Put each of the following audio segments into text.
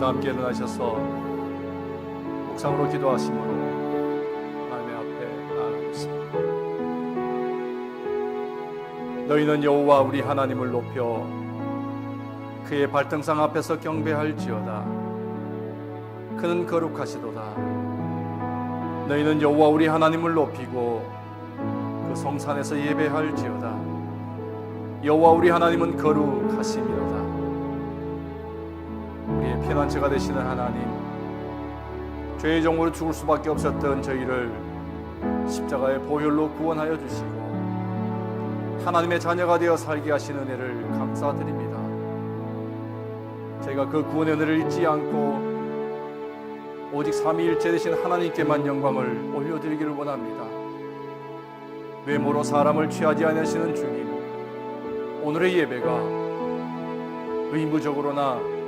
다 함께 일어나셔서 묵상으로 기도하심으로 하나님의 앞에 나아가겠습니다. 너희는 여호와 우리 하나님을 높여 그의 발등상 앞에서 경배할지어다. 그는 거룩하시도다. 너희는 여호와 우리 하나님을 높이고 그 성산에서 예배할지어다. 여호와 우리 하나님은 거룩하심이로다. 우리의 피난처가 되시는 하나님, 죄의 종으로 죽을 수밖에 없었던 저희를 십자가의 보혈로 구원하여 주시고 하나님의 자녀가 되어 살게 하신 은혜를 감사드립니다. 저희가 그 구원의 은혜를 잊지 않고 오직 삼위일체 되신 하나님께만 영광을 올려드리기를 원합니다. 외모로 사람을 취하지 않으시는 주님, 오늘의 예배가 의무적으로나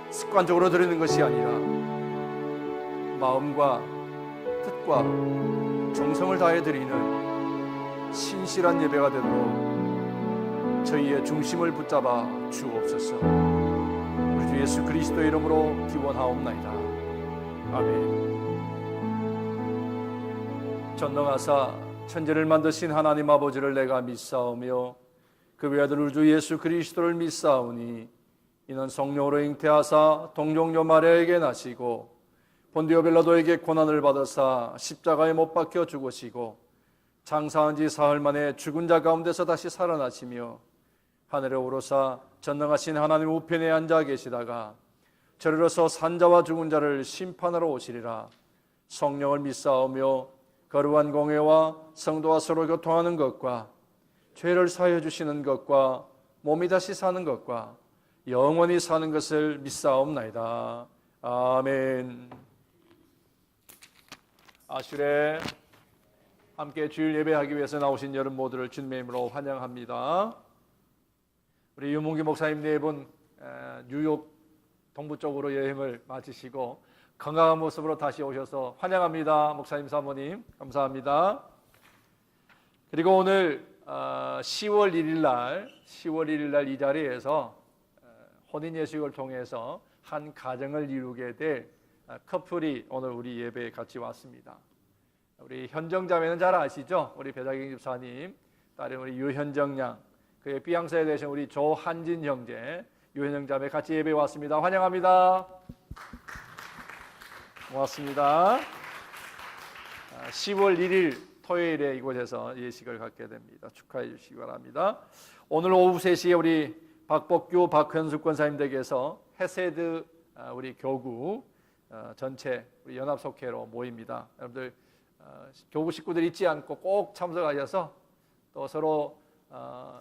습관적으로 드리는 것이 아니라 마음과 뜻과 정성을 다해 드리는 신실한 예배가 되도록 저희의 중심을 붙잡아 주옵소서. 우리 주 예수 그리스도의 이름으로 기원하옵나이다. 아멘. 전능하사 천지를 만드신 하나님 아버지를 내가 믿사오며 그 외아들 우리 주 예수 그리스도를 믿사오니 이는 성령으로 잉태하사 동정녀 마리아에게 나시고 본디오 빌라도에게 고난을 받으사 십자가에 못 박혀 죽으시고 장사한 지 사흘 만에 죽은 자 가운데서 다시 살아나시며 하늘에 오르사 전능하신 하나님 우편에 앉아 계시다가 저리로서 산자와 죽은 자를 심판하러 오시리라. 성령을 믿사오며 거룩한 공회와 성도와 서로 교통하는 것과 죄를 사하여 주시는 것과 몸이 다시 사는 것과 영원히 사는 것을 믿사옵나이다. 아멘. 아슈레 함께 주일 예배하기 위해서 나오신 여러분 모두를 주님의 이름으로 환영합니다. 우리 유문기 목사님 네 분 뉴욕 동부 쪽으로 여행을 마치시고 건강한 모습으로 다시 오셔서 환영합니다. 목사님 사모님 감사합니다. 그리고 오늘 10월 1일 날 이 자리에서 혼인 예식을 통해서 한 가정을 이루게 될 커플이 오늘 우리 예배에 같이 왔습니다. 우리 현정 자매는 잘 아시죠? 우리 배자경 집사님 딸인 우리 유현정 양, 그의 비양사에 되신 우리 조한진 형제, 유현정 자매 같이 예배에 왔습니다. 환영합니다. 고맙습니다. 10월 1일 토요일에 이곳에서 예식을 갖게 됩니다. 축하해 주시기 바랍니다. 오늘 오후 3시에 우리 박복규, 박현숙 권사님 댁에서 헤세드 우리 교구 전체 우리 연합속회로 모입니다. 여러분들 교구 식구들 잊지 않고 꼭 참석하셔서 또 서로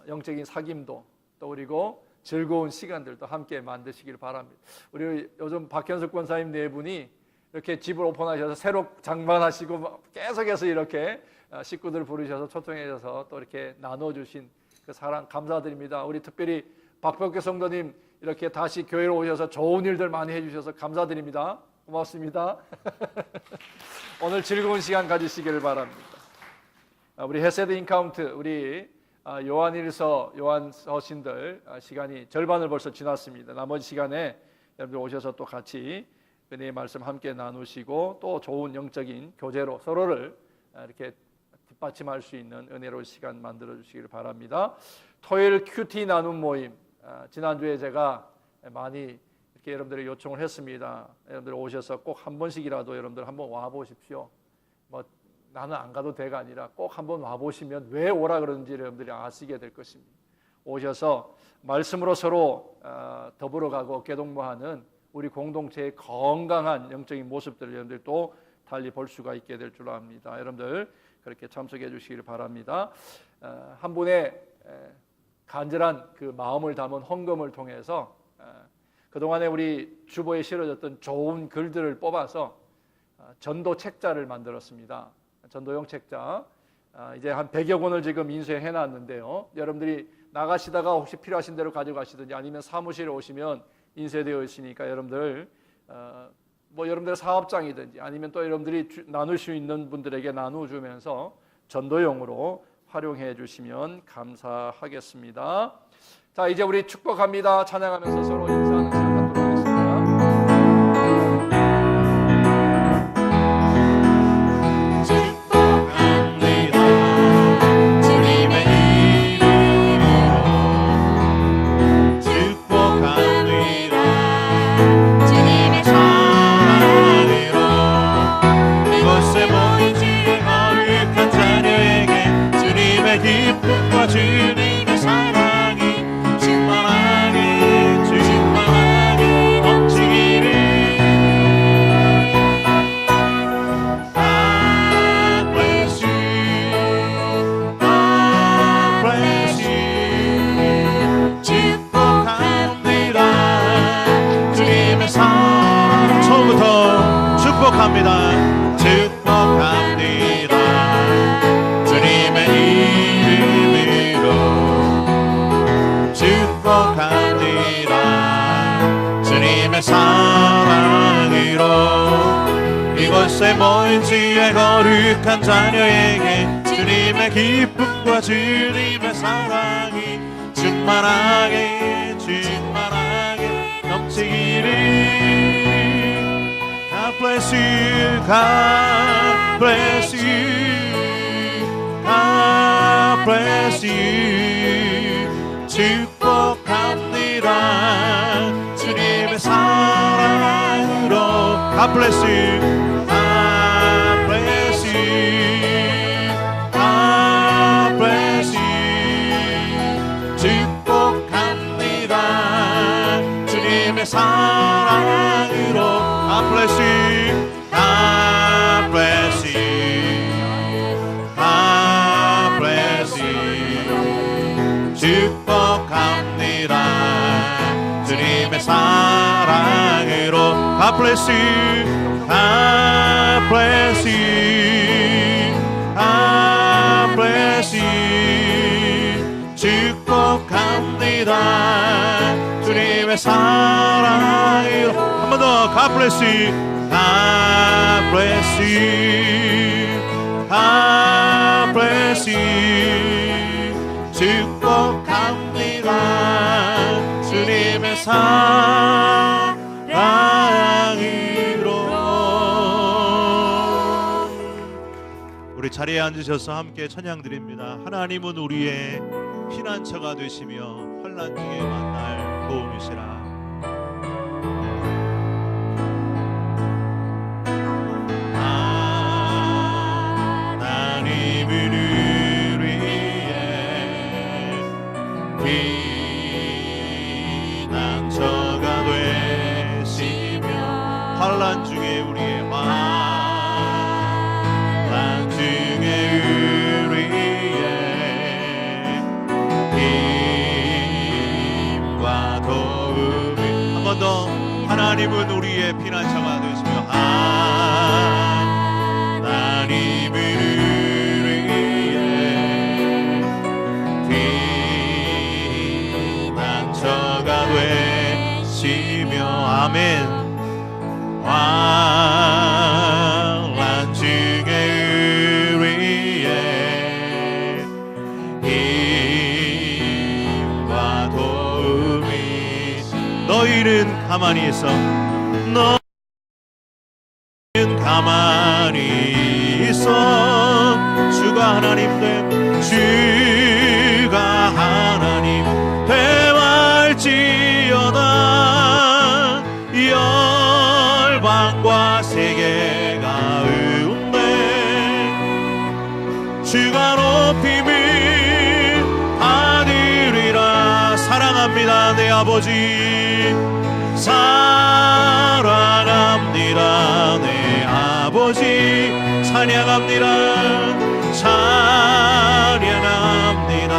영적인 사귐도 또 그리고 즐거운 시간들도 함께 만드시길 바랍니다. 우리 요즘 박현숙 권사님 네 분이 이렇게 집을 오픈하셔서 새로 장만하시고 계속해서 이렇게 식구들 부르셔서 초청해 주셔서 또 이렇게 나눠주신 그 사랑 감사드립니다. 우리 특별히 박복규 성도님 이렇게 다시 교회로 오셔서 좋은 일들 많이 해주셔서 감사드립니다. 고맙습니다. 오늘 즐거운 시간 가지시기를 바랍니다. 우리 헤세드 인카운트 우리 요한일서 요한서신들 시간이 절반을 벌써 지났습니다. 나머지 시간에 여러분들 오셔서 또 같이 은혜의 말씀 함께 나누시고 또 좋은 영적인 교제로 서로를 이렇게 뒷받침할 수 있는 은혜로운 시간 만들어 주시기를 바랍니다. 토요일 큐티 나눔 모임 지난주에 제가 많이 이렇게 여러분들이 요청을 했습니다. 여러분들 오셔서 꼭 한 번씩이라도 여러분들 한번 와 보십시오. 뭐 나는 안 가도 돼가 아니라 꼭 한번 와 보시면 왜 오라 그러는지 여러분들이 아시게 될 것입니다. 오셔서 말씀으로 서로 더불어가고 교동무하는 우리 공동체의 건강한 영적인 모습들을 여러분들 또 달리 볼 수가 있게 될 줄 압니다. 여러분들 그렇게 참석해 주시기를 바랍니다. 한 분의 간절한 그 마음을 담은 헌금을 통해서 그동안에 우리 주보에 실어졌던 좋은 글들을 뽑아서 전도 책자를 만들었습니다. 전도용 책자 이제 한 100여 권을 지금 인쇄해 놨는데요. 여러분들이 나가시다가 혹시 필요하신 대로 가져가시든지 아니면 사무실에 오시면 인쇄되어 있으니까 여러분들 뭐 여러분들의 사업장이든지 아니면 또 여러분들이 나눌 수 있는 분들에게 나누어주면서 전도용으로 활용해 주시면 감사하겠습니다. 자, 이제 우리 축복합니다. 찬양하면서 서로 인사하는 시간 갖도록 하겠습니다. 축복합니다. 주님의 이름으로 축복합니다. 주님의 사랑으로 이곳에 모인 지혜 거룩한 자녀에게 주님의 기쁨과 주님의 사랑이 충만하게 넘치기를. God bless you, God bless you, God bless you. 축복합니다. 주님의 사랑으로. God bless you, God bless you, God bless you. 축복합니다. 주님의 사랑으로. God bless you, God bless you, God bless you. 축복합니다. 주님의 사랑으로. God bless you, God bless you, God bless you. 축복합니다. 주님의 사랑으로. 한 번 더. God bless you, God bless you, God bless you. 축복합니다. 주님의 사랑으로. 우리 자리에 앉으셔서 함께 찬양 드립니다. 하나님은 우리의 피난처가 되시며 환난 중에 만날 도움이시라. 하나님은 우리의 피난처가 되시며 환난 중에 우리의 환난 중에 우리의 힘과 도움이. 한 번 더. 하나님은 우리의 피난처가 되시며 하나님은 우리의 피난처가 되시며. 아멘. 환난 중에 우리의 힘과 도움이. 너희는 가만히 있어. 너희는 가만히 있어. 주가 하나님 됨. 주가 하나님 됨할지어다. 열방과 세계가 의운대 주가 높임을 받으리라. 사랑합니다 내 아버지. 사랑합니다 내 아버지. 찬양합니다 찬양합니다.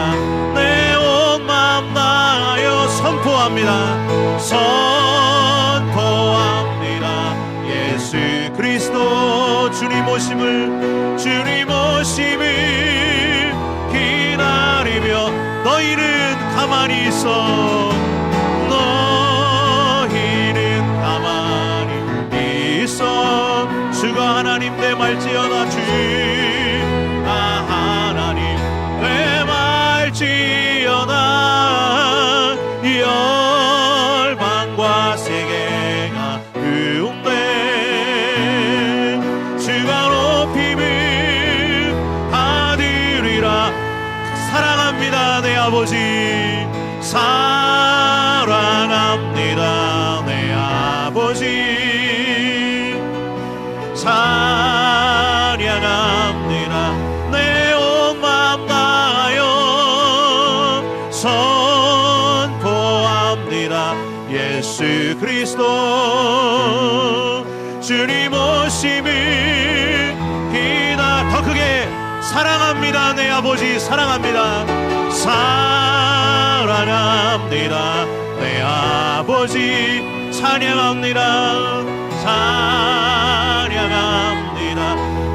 내 온 마음 다하여 선포합니다. 선포합니다. 예수 그리스도 주님 오심을 기다리며. 너희는 가만히 있어. 너희는 가만히 있어. 주가 하나님 됨할지어다. 주가 하나님 됨할지어다. 열방과 세계가 의운대 주가 높임을 받으리라. 사랑합니다 내 아버지. 사랑합니다 내 아버지. 찬양합니다 내 온 마음 다하여 선포합니다. 예수 그리스도 주님 오심을 더 크게. 사랑합니다 내 아버지. 사랑합니다. 사랑합니다 내 아버지. 찬양합니다 찬양합니다.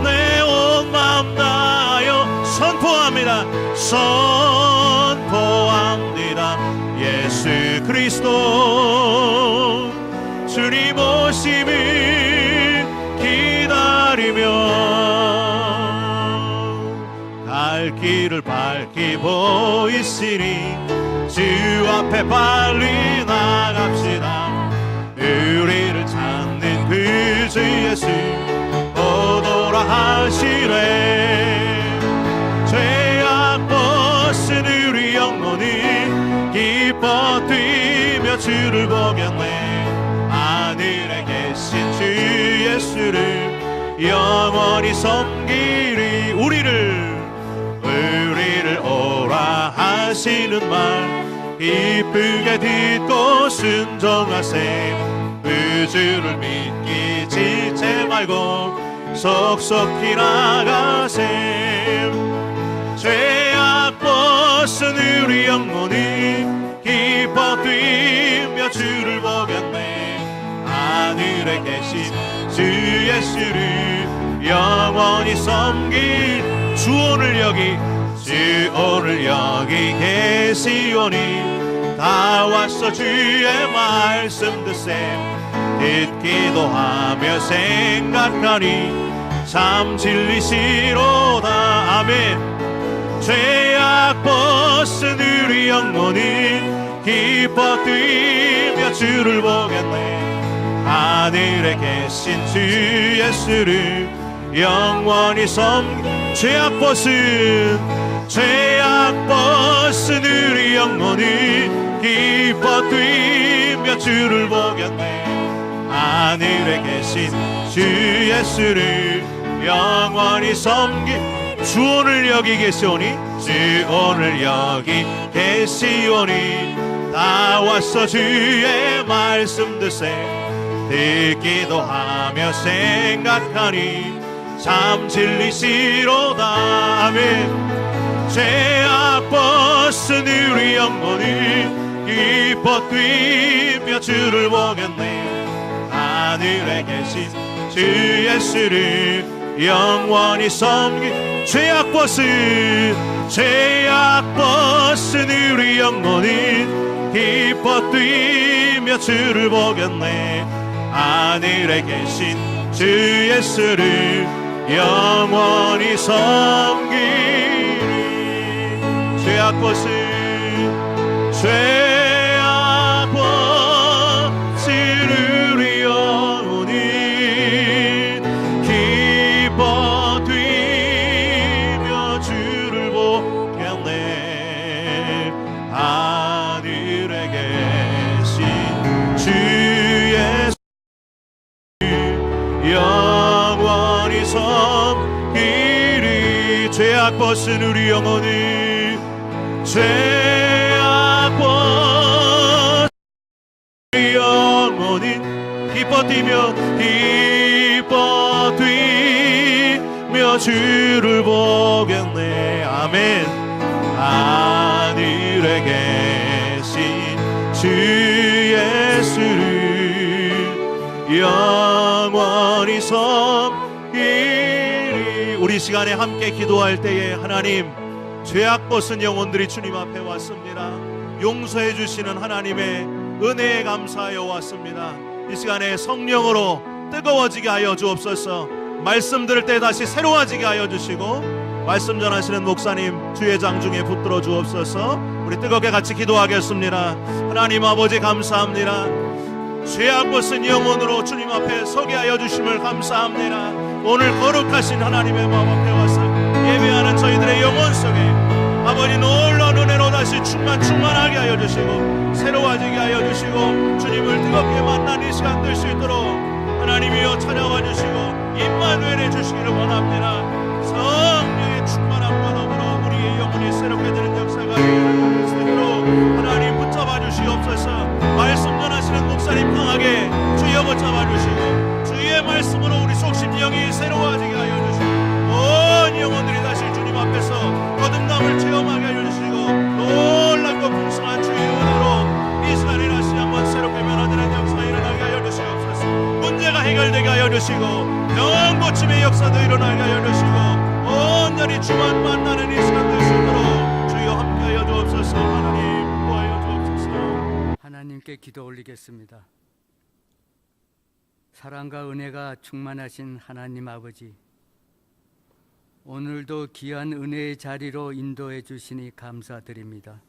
내 온 마음 다하여 선포합니다. 선포합니다. 예수 그리스도 주님 오심을 기다리며 갈 길을 밝히고 있으니 주 앞에 빨리 나갑시다. 우리를 찾는 그 주 예수 오도라 하시네. 죄악 벗은 우리 영혼이 기뻐 뛰며 주를 보겠네. 하늘에 계신 주 예수를 영원히 섬기리. 우리를 오라 하시는 말 기쁘게 듣고 순종하세. 그 주를 믿기 지체 말고 속속히 나가세. 죄악 벗은 우리 영혼이 기뻐 뛰며 주를 보겠네. 하늘에 계신 주 예수를 영원히 섬길. 주 오늘 여기 계시오니 다 왔어 주의 말씀 듣세. 듣기도 하며 생각하니 참 진리시로다. 아멘. 죄악 벗은 우리 영혼이 기뻐 뛰며 주를 보겠네. 하늘에 계신 주 예수를 영원히 죄악 벗은 우리 영혼이 기뻐 뛰며 주를 보겠네. 하늘에 계신 주 예수를 영원히 주 오늘 여기 계시오니 주 오늘 여기 계시오니 다 왔어 주의 말씀 듣세. 듣기도 하며 생각하니 참 진리시로다. 아멘. 죄악 벗은 우리 영혼이 기뻐 뛰며 주를 보겠네. 하늘에 계신 주 예수를 영원히 죄악 벗은 우리 영혼이 기뻐 뛰며 주를 보겠네. 하늘에 계신 주 예수를 영원히 섬기리. 죄악 벗은 우리 영혼이 기뻐 뛰며 주를 보겠네. 하늘에 계신 주 예수 영원히 섬기리. 죄악 벗은 우리 영혼이 죄악 벗은 우리 영혼이 기뻐 뛰며 주를 보겠네. 아멘. 하늘에 계신 주 예수를 영원히 섬기리. 우리 시간에 함께 기도할 때에 하나님, 죄악 벗은 영혼들이 주님 앞에 왔습니다. 용서해 주시는 하나님의 은혜에 감사하여 왔습니다. 이 시간에 성령으로 뜨거워지게 하여 주옵소서. 말씀 들을 때 다시 새로워지게 하여 주시고, 말씀 전하시는 목사님 주의 장중에 붙들어 주옵소서. 우리 뜨겁게 같이 기도하겠습니다. 하나님 아버지 감사합니다. 죄악 벗은 영혼으로 주님 앞에 서게 하여 주심을 감사합니다. 오늘 거룩하신 하나님의 마음 앞에 와서 예배하는 저희들의 영혼 속에 아버지 놀라운 은혜로 다시 충만하게 하여 주시고, 새로워지게 하여 주시고, 주님을 뜨겁게 만난 이 시간 될 수 있도록 하나님이여 찾아와 주시고 임마누엘해 주시기를 원합니다. 성령의 충만함과 더불어 우리의 영혼이 새롭게 되는 역사가 되도록 하나님 붙잡아 주시옵소서. 말씀 전하시는 목사님 강하게 주여 붙잡아 주시고, 주의 말씀으로 우리 속심령이 새로워지게 하여 주시고, 온 영혼들이 다시 주님 앞에서 거듭남을 체험하게 하여 주시고, 놀랍고 풍성한 주의 은혜로 이 시간에 다시 한번 새롭게 변화되는 역사가 일어나게 하여 주시옵소서. 문제가 해결 역사도 일어나게 하여 주시고 온전히 주만 만나는 이 시간 될 수 있도록 주여 함께하여 주옵소서. 하나님 구하여 주옵소서. 하나님께 기도 올리겠습니다. 사랑과 은혜가 충만하신 하나님 아버지, 오늘도 귀한 은혜의 자리로 인도해 주시니 감사드립니다.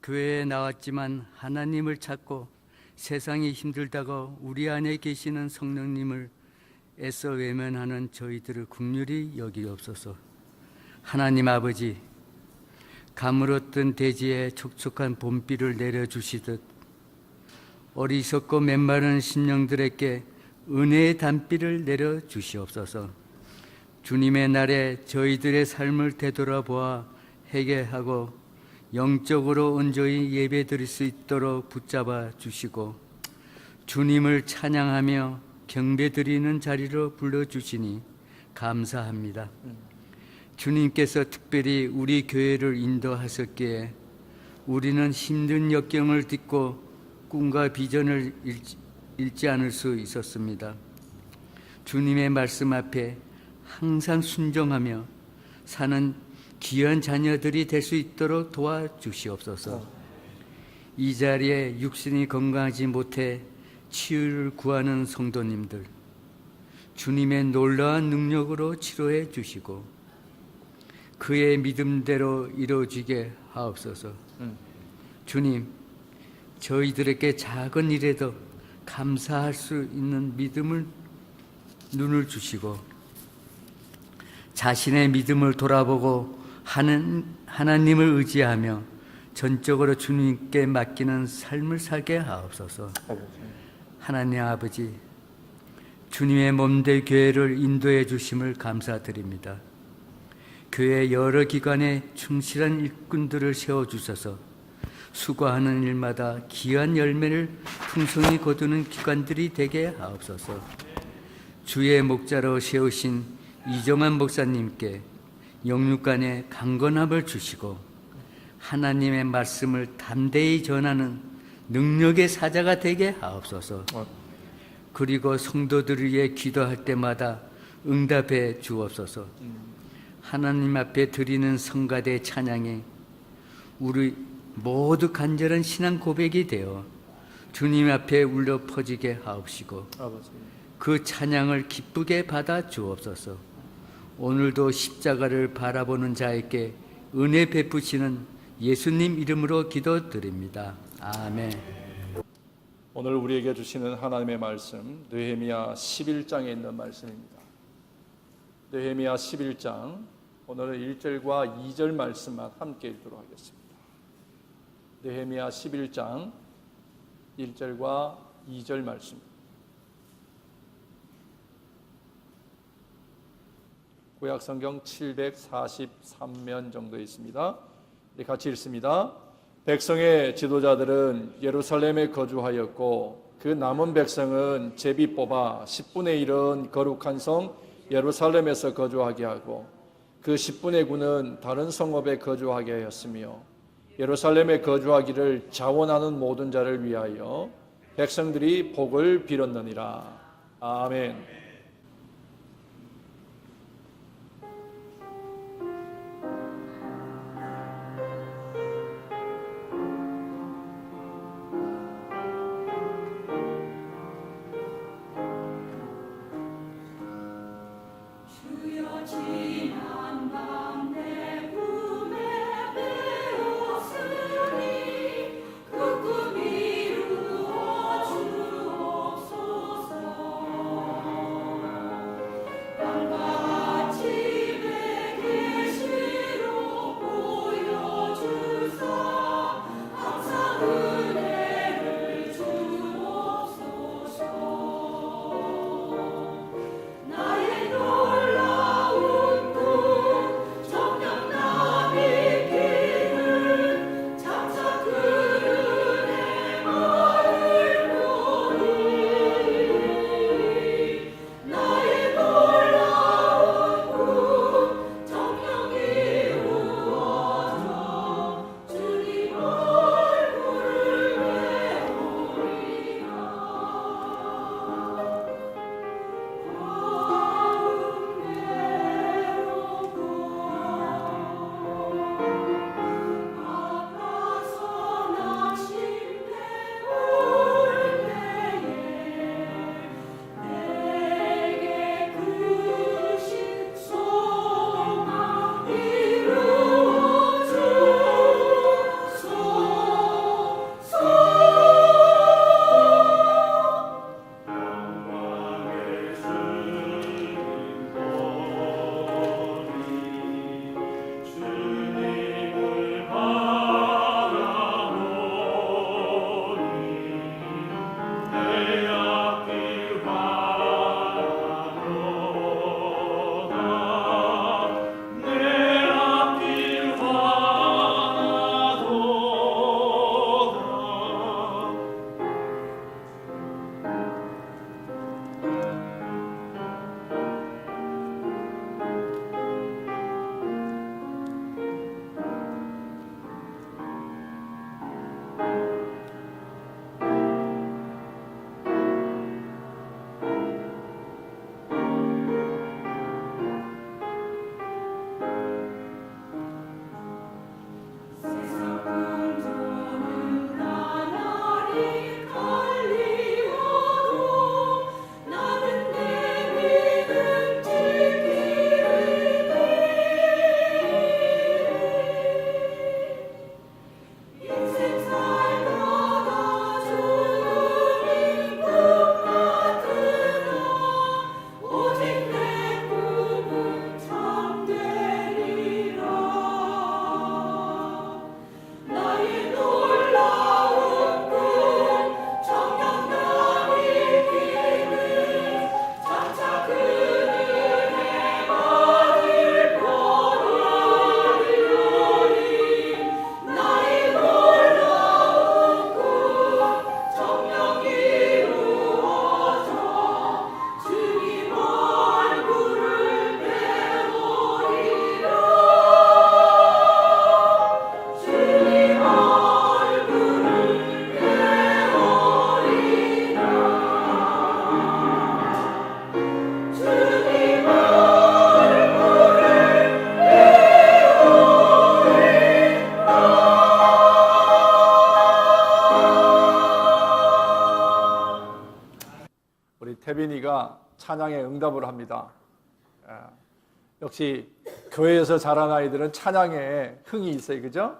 교회에 나왔지만 하나님을 찾고 세상이 힘들다고 우리 안에 계시는 성령님을 애써 외면하는 저희들을 긍휼히 여기옵소서. 하나님 아버지, 가물었던 대지에 촉촉한 봄비를 내려주시듯 어리석고 메마른 심령들에게 은혜의 단비를 내려주시옵소서. 주님의 날에 저희들의 삶을 되돌아보아 회개하고 영적으로 온전히 예배드릴 수 있도록 붙잡아 주시고 주님을 찬양하며 경배드리는 자리로 불러주시니 감사합니다. 주님께서 특별히 우리 교회를 인도하셨기에 우리는 힘든 역경을 딛고 꿈과 비전을 잃지 않을 수 있었습니다. 주님의 말씀 앞에 항상 순종하며 사는 귀한 자녀들이 될 수 있도록 도와주시옵소서. 이 자리에 육신이 건강하지 못해 치유를 구하는 성도님들, 주님의 놀라운 능력으로 치료해 주시고 그의 믿음대로 이루어지게 하옵소서. 주님, 저희들에게 작은 일에도 감사할 수 있는 믿음을 눈을 주시고 자신의 믿음을 돌아보고 하나님을 의지하며 전적으로 주님께 맡기는 삶을 살게 하옵소서. 하나님 아버지, 주님의 몸된 교회를 인도해 주심을 감사드립니다. 교회 여러 기관에 충실한 일꾼들을 세워주셔서 수고하는 일마다 귀한 열매를 풍성히 거두는 기관들이 되게 하옵소서. 주의 목자로 세우신 이정환 목사님께 영육간에 강건함을 주시고 하나님의 말씀을 담대히 전하는 능력의 사자가 되게 하옵소서. 그리고 성도들을 위해 기도할 때마다 응답해 주옵소서. 하나님 앞에 드리는 성가대 찬양에 우리 모두 간절한 신앙 고백이 되어 주님 앞에 울려 퍼지게 하옵시고 그 찬양을 기쁘게 받아 주옵소서. 오늘도 십자가를 바라보는 자에게 은혜 베푸시는 예수님 이름으로 기도드립니다. 아멘. 오늘 우리에게 주시는 하나님의 말씀 느헤미야 11장에 있는 말씀입니다. 느헤미야 11장 오늘은 1절과 2절 말씀만 함께 읽도록 하겠습니다. 느헤미야 11장 1절과 2절 말씀. 구약 성경 743면 정도 있습니다. 같이 읽습니다. 백성의 지도자들은 예루살렘에 거주하였고 그 남은 백성은 제비 뽑아 10분의 1은 거룩한 성 예루살렘에서 거주하게 하고 그 10분의 9는 다른 성읍에 거주하게 하였으며 예루살렘에 거주하기를 자원하는 모든 자를 위하여 백성들이 복을 빌었느니라. 아멘. 찬양에 응답을 합니다. 역시 교회에서 자란 아이들은 찬양에 흥이 있어요. 그죠?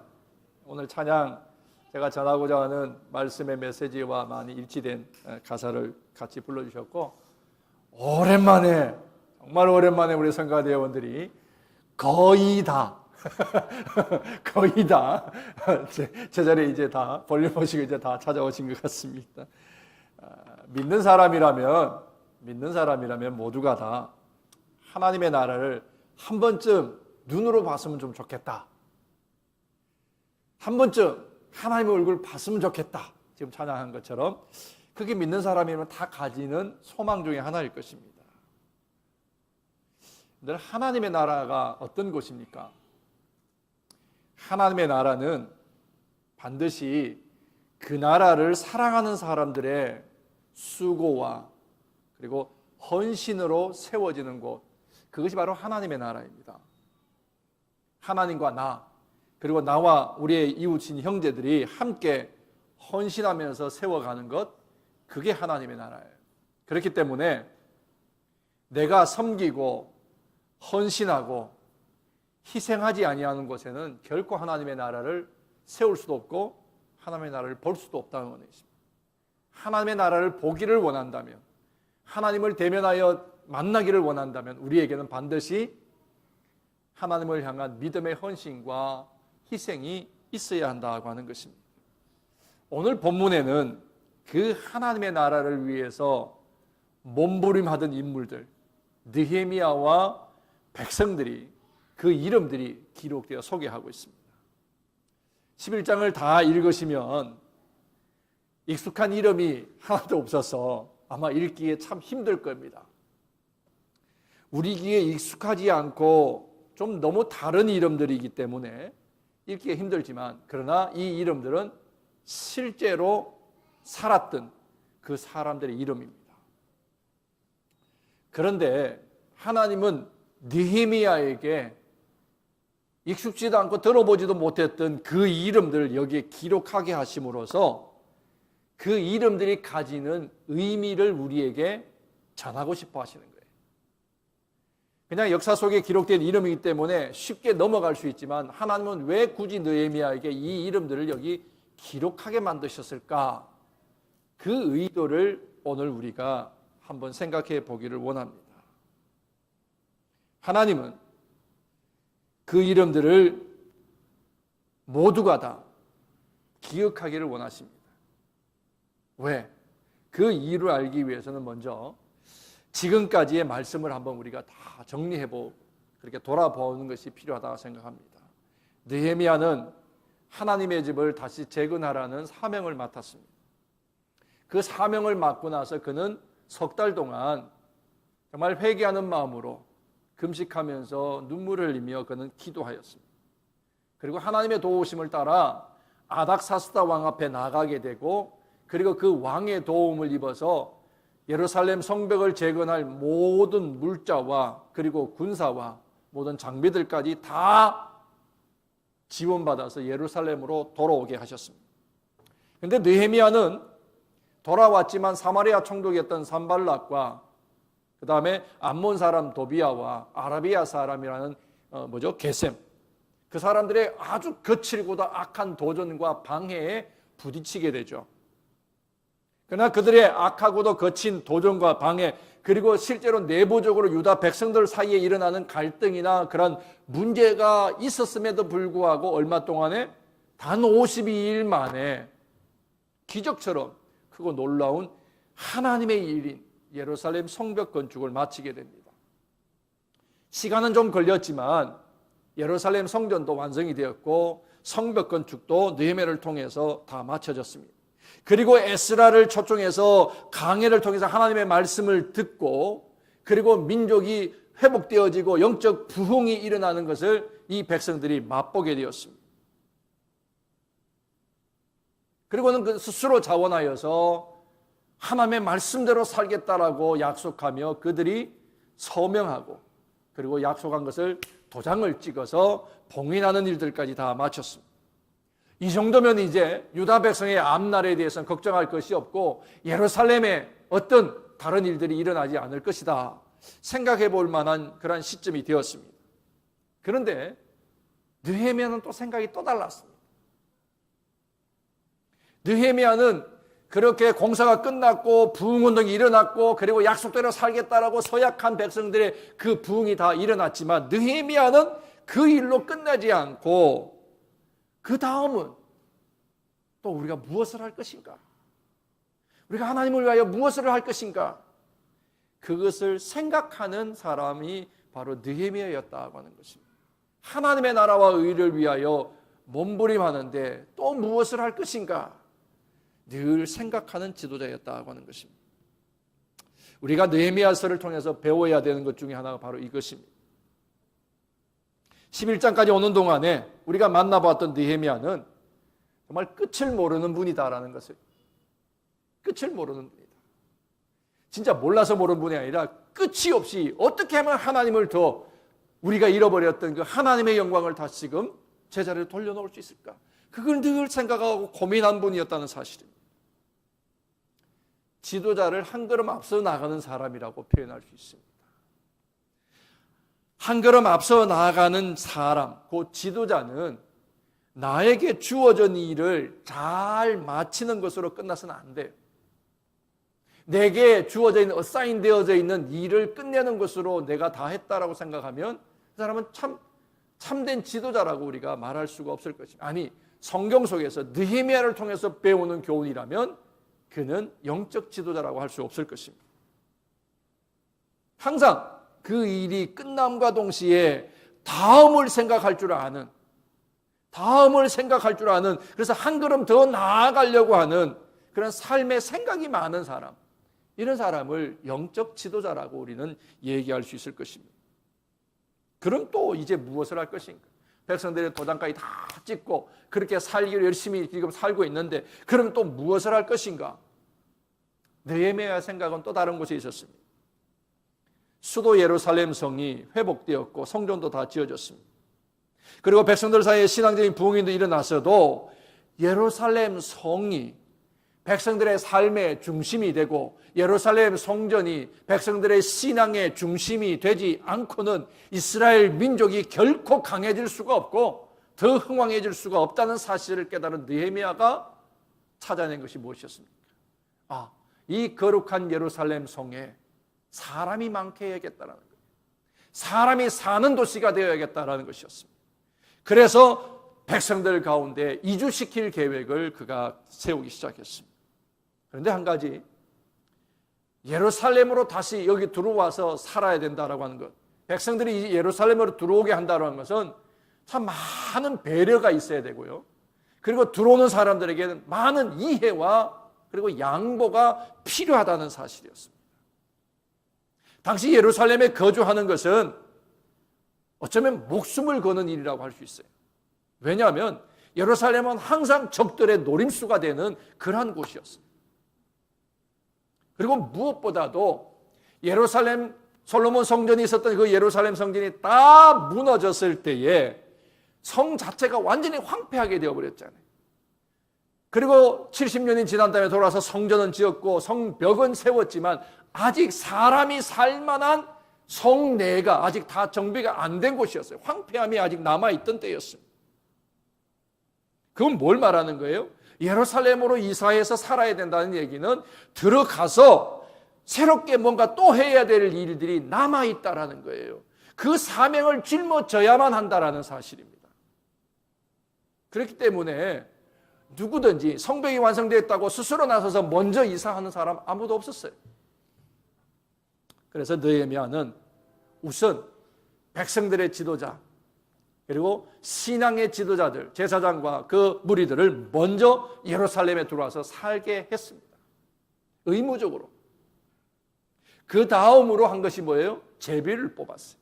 오늘 찬양 제가 전하고자 하는 말씀의 메시지와 많이 일치된 가사를 같이 불러주셨고, 오랜만에, 정말 오랜만에 우리 성가대원들이 거의 다 거의 다 제자리에 이제 다 볼륨 모시고 이제 다 찾아오신 것 같습니다. 믿는 사람이라면 모두가 다 하나님의 나라를 한 번쯤 눈으로 봤으면 좀 좋겠다. 한 번쯤 하나님의 얼굴 봤으면 좋겠다. 지금 찬양한 것처럼 그게 믿는 사람이면 다 가지는 소망 중에 하나일 것입니다. 하나님의 나라가 어떤 곳입니까? 하나님의 나라는 반드시 그 나라를 사랑하는 사람들의 수고와 그리고 헌신으로 세워지는 곳, 그것이 바로 하나님의 나라입니다. 하나님과 나, 그리고 나와 우리의 이웃인 형제들이 함께 헌신하면서 세워가는 것, 그게 하나님의 나라예요. 그렇기 때문에 내가 섬기고 헌신하고 희생하지 아니하는 곳에는 결코 하나님의 나라를 세울 수도 없고 하나님의 나라를 볼 수도 없다는 것입니다. 하나님의 나라를 보기를 원한다면, 하나님을 대면하여 만나기를 원한다면 우리에게는 반드시 하나님을 향한 믿음의 헌신과 희생이 있어야 한다고 하는 것입니다. 오늘 본문에는 그 하나님의 나라를 위해서 몸부림하던 인물들, 느헤미야와 백성들이, 그 이름들이 기록되어 소개하고 있습니다. 11장을 다 읽으시면 익숙한 이름이 하나도 없어서 아마 읽기에 참 힘들 겁니다. 우리 귀에 익숙하지 않고 좀 너무 다른 이름들이기 때문에 읽기가 힘들지만, 그러나 이 이름들은 실제로 살았던 그 사람들의 이름입니다. 그런데 하나님은 느헤미야에게 익숙지도 않고 들어보지도 못했던 그 이름들을 여기에 기록하게 하심으로써 그 이름들이 가지는 의미를 우리에게 전하고 싶어 하시는 거예요. 그냥 역사 속에 기록된 이름이기 때문에 쉽게 넘어갈 수 있지만, 하나님은 왜 굳이 느헤미야에게 이 이름들을 여기 기록하게 만드셨을까? 그 의도를 오늘 우리가 한번 생각해 보기를 원합니다. 하나님은 그 이름들을 모두가 다 기억하기를 원하십니다. 왜? 그 이유를 알기 위해서는 먼저 지금까지의 말씀을 한번 우리가 다 정리해보고 그렇게 돌아보는 것이 필요하다고 생각합니다. 느헤미야는 하나님의 집을 다시 재건하라는 사명을 맡았습니다. 그 사명을 맡고 나서 그는 석 달 동안 정말 회개하는 마음으로 금식하면서 눈물을 흘리며 그는 기도하였습니다. 그리고 하나님의 도우심을 따라 아닥사스다 왕 앞에 나가게 되고, 그리고 그 왕의 도움을 입어서 예루살렘 성벽을 재건할 모든 물자와 그리고 군사와 모든 장비들까지 다 지원받아서 예루살렘으로 돌아오게 하셨습니다. 그런데 느헤미야는 돌아왔지만 사마리아 총독이었던 산발락과 그 다음에 암몬 사람 도비야와 아라비아 사람이라는 게셈, 그 사람들의 아주 거칠고도 악한 도전과 방해에 부딪히게 되죠. 그러나 그들의 악하고도 거친 도전과 방해, 그리고 실제로 내부적으로 유다 백성들 사이에 일어나는 갈등이나 그런 문제가 있었음에도 불구하고 얼마 동안에 단 52일 만에 기적처럼 크고 놀라운 하나님의 일인 예루살렘 성벽 건축을 마치게 됩니다. 시간은 좀 걸렸지만 예루살렘 성전도 완성이 되었고 성벽 건축도 느헤미야를 통해서 다 마쳐졌습니다. 그리고 에스라를 초청해서 강해를 통해서 하나님의 말씀을 듣고, 그리고 민족이 회복되어지고 영적 부흥이 일어나는 것을 이 백성들이 맛보게 되었습니다. 그리고는 그 스스로 자원하여서 하나님의 말씀대로 살겠다라고 약속하며 그들이 서명하고, 그리고 약속한 것을 도장을 찍어서 봉인하는 일들까지 다 마쳤습니다. 이 정도면 이제 유다 백성의 앞날에 대해서는 걱정할 것이 없고 예루살렘의 어떤 다른 일들이 일어나지 않을 것이다 생각해 볼 만한 그런 시점이 되었습니다. 그런데 느헤미야는 또 생각이 또 달랐습니다. 느헤미야는 그렇게 공사가 끝났고 부흥운동이 일어났고 그리고 약속대로 살겠다라고 서약한 백성들의 그 부흥이 다 일어났지만 느헤미야는 그 일로 끝나지 않고 그 다음은 또 우리가 무엇을 할 것인가? 우리가 하나님을 위하여 무엇을 할 것인가? 그것을 생각하는 사람이 바로 느헤미야였다고 하는 것입니다. 하나님의 나라와 의를 위하여 몸부림하는데 또 무엇을 할 것인가? 늘 생각하는 지도자였다고 하는 것입니다. 우리가 느헤미야서를 통해서 배워야 되는 것 중에 하나가 바로 이것입니다. 11장까지 오는 동안에 우리가 만나봤던 느헤미야는 정말 끝을 모르는 분이다라는 것을, 끝을 모르는 분이다. 진짜 몰라서 모르는 분이 아니라 끝이 없이 어떻게 하면 하나님을 더 우리가 잃어버렸던 그 하나님의 영광을 다시금 제자리에 돌려놓을 수 있을까? 그걸 늘 생각하고 고민한 분이었다는 사실입니다. 지도자를 한 걸음 앞서 나가는 사람이라고 표현할 수 있습니다. 한 걸음 앞서 나아가는 사람, 그 지도자는 나에게 주어진 일을 잘 마치는 것으로 끝나서는 안 돼요. 내게 주어져 있는, 어사인 되어져 있는 일을 끝내는 것으로 내가 다 했다라고 생각하면 그 사람은 참된 지도자라고 우리가 말할 수가 없을 것입니다. 아니, 성경 속에서 느헤미야를 통해서 배우는 교훈이라면 그는 영적 지도자라고 할 수 없을 것입니다. 항상 그 일이 끝남과 동시에 다음을 생각할 줄 아는, 그래서 한 걸음 더 나아가려고 하는 그런 삶의 생각이 많은 사람, 이런 사람을 영적 지도자라고 우리는 얘기할 수 있을 것입니다. 그럼 또 이제 무엇을 할 것인가? 백성들의 도장까지 다 찍고 그렇게 살기로 열심히 지금 살고 있는데 그럼 또 무엇을 할 것인가? 느헤미야의 생각은 또 다른 곳에 있었습니다. 수도 예루살렘 성이 회복되었고 성전도 다 지어졌습니다. 그리고 백성들 사이에 신앙적인 부흥이 일어났어도 예루살렘 성이 백성들의 삶의 중심이 되고 예루살렘 성전이 백성들의 신앙의 중심이 되지 않고는 이스라엘 민족이 결코 강해질 수가 없고 더 흥왕해질 수가 없다는 사실을 깨달은 느헤미야가 찾아낸 것이 무엇이었습니까? 이 거룩한 예루살렘 성에 사람이 많게 해야겠다는 거예요. 사람이 사는 도시가 되어야겠다는 것이었습니다. 그래서 백성들 가운데 이주시킬 계획을 그가 세우기 시작했습니다. 그런데 한 가지, 예루살렘으로 다시 여기 들어와서 살아야 된다라고 하는 것, 백성들이 예루살렘으로 들어오게 한다는 것은 참 많은 배려가 있어야 되고요. 그리고 들어오는 사람들에게는 많은 이해와 그리고 양보가 필요하다는 사실이었습니다. 당시 예루살렘에 거주하는 것은 어쩌면 목숨을 거는 일이라고 할 수 있어요. 왜냐하면 예루살렘은 항상 적들의 노림수가 되는 그러한 곳이었습니다. 그리고 무엇보다도 예루살렘 솔로몬 성전이 있었던 그 예루살렘 성전이 다 무너졌을 때에 성 자체가 완전히 황폐하게 되어버렸잖아요. 그리고 70년이 지난 다음에 돌아와서 성전은 지었고 성벽은 세웠지만 아직 사람이 살만한 성내가 아직 다 정비가 안 된 곳이었어요. 황폐함이 아직 남아있던 때였습니다. 그건 뭘 말하는 거예요? 예루살렘으로 이사해서 살아야 된다는 얘기는 들어가서 새롭게 뭔가 또 해야 될 일들이 남아있다라는 거예요. 그 사명을 짊어져야만 한다라는 사실입니다. 그렇기 때문에 누구든지 성벽이 완성되었다고 스스로 나서서 먼저 이사하는 사람 아무도 없었어요. 그래서 느헤미야는 우선 백성들의 지도자 그리고 신앙의 지도자들, 제사장과 그 무리들을 먼저 예루살렘에 들어와서 살게 했습니다. 의무적으로. 그 다음으로 한 것이 뭐예요? 제비를 뽑았어요.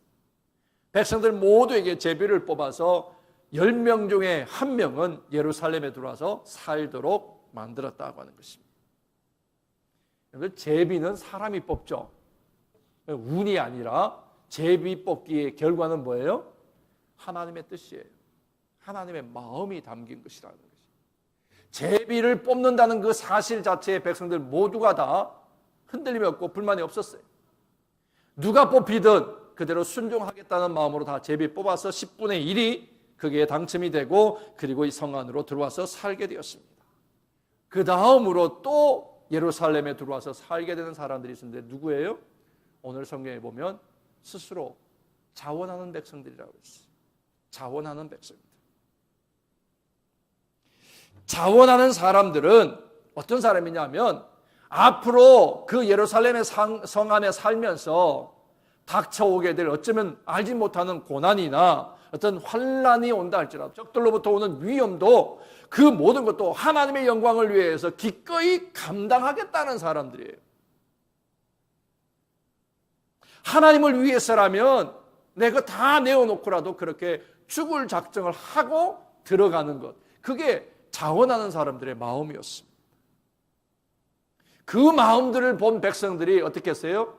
백성들 모두에게 제비를 뽑아서 10명 중에 1명은 예루살렘에 들어와서 살도록 만들었다고 하는 것입니다. 제비는 사람이 뽑죠. 운이 아니라 제비 뽑기의 결과는 뭐예요? 하나님의 뜻이에요. 하나님의 마음이 담긴 것이라는 것이죠. 제비를 뽑는다는 그 사실 자체에 백성들 모두가 다 흔들림이 없고 불만이 없었어요. 누가 뽑히든 그대로 순종하겠다는 마음으로 다 제비 뽑아서 10분의 1이 거기에 당첨이 되고 그리고 이 성 안으로 들어와서 살게 되었습니다. 그 다음으로 또 예루살렘에 들어와서 살게 되는 사람들이 있었는데 누구예요? 오늘 성경에 보면 스스로 자원하는 백성들이라고 했어요. 자원하는 백성들. 자원하는 사람들은 어떤 사람이냐면 앞으로 그 예루살렘의 성 안에 살면서 닥쳐오게 될 어쩌면 알지 못하는 고난이나 어떤 환란이 온다 할지라도 적들로부터 오는 위험도 그 모든 것도 하나님의 영광을 위해서 기꺼이 감당하겠다는 사람들이에요. 하나님을 위해서라면 내가 다 내어놓고라도 그렇게 죽을 작정을 하고 들어가는 것, 그게 자원하는 사람들의 마음이었습니다. 그 마음들을 본 백성들이 어떻게 했어요?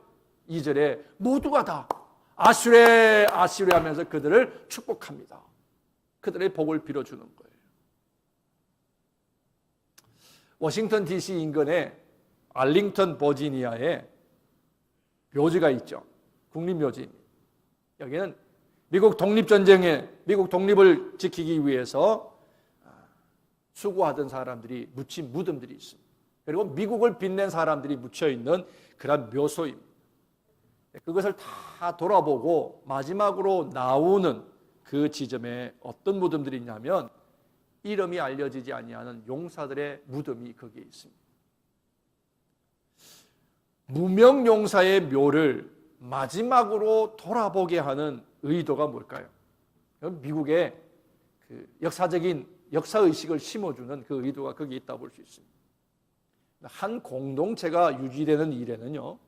2절에 모두가 다 아슈레 아슈레 하면서 그들을 축복합니다. 그들의 복을 빌어주는 거예요. 워싱턴 DC 인근에 알링턴 버지니아에 묘지가 있죠. 국립묘지입니다. 여기는 미국 독립전쟁에 미국 독립을 지키기 위해서 수고하던 사람들이 묻힌 무덤들이 있습니다. 그리고 미국을 빛낸 사람들이 묻혀있는 그런 묘소입니다. 그것을 다 돌아보고 마지막으로 나오는 그 지점에 어떤 무덤들이 있냐면 이름이 알려지지 아니하는 용사들의 무덤이 거기에 있습니다. 무명용사의 묘를 마지막으로 돌아보게 하는 의도가 뭘까요? 미국의 그 역사적인 역사의식을 심어주는 그 의도가 거기에 있다고 볼 수 있습니다. 한 공동체가 유지되는 일에는요,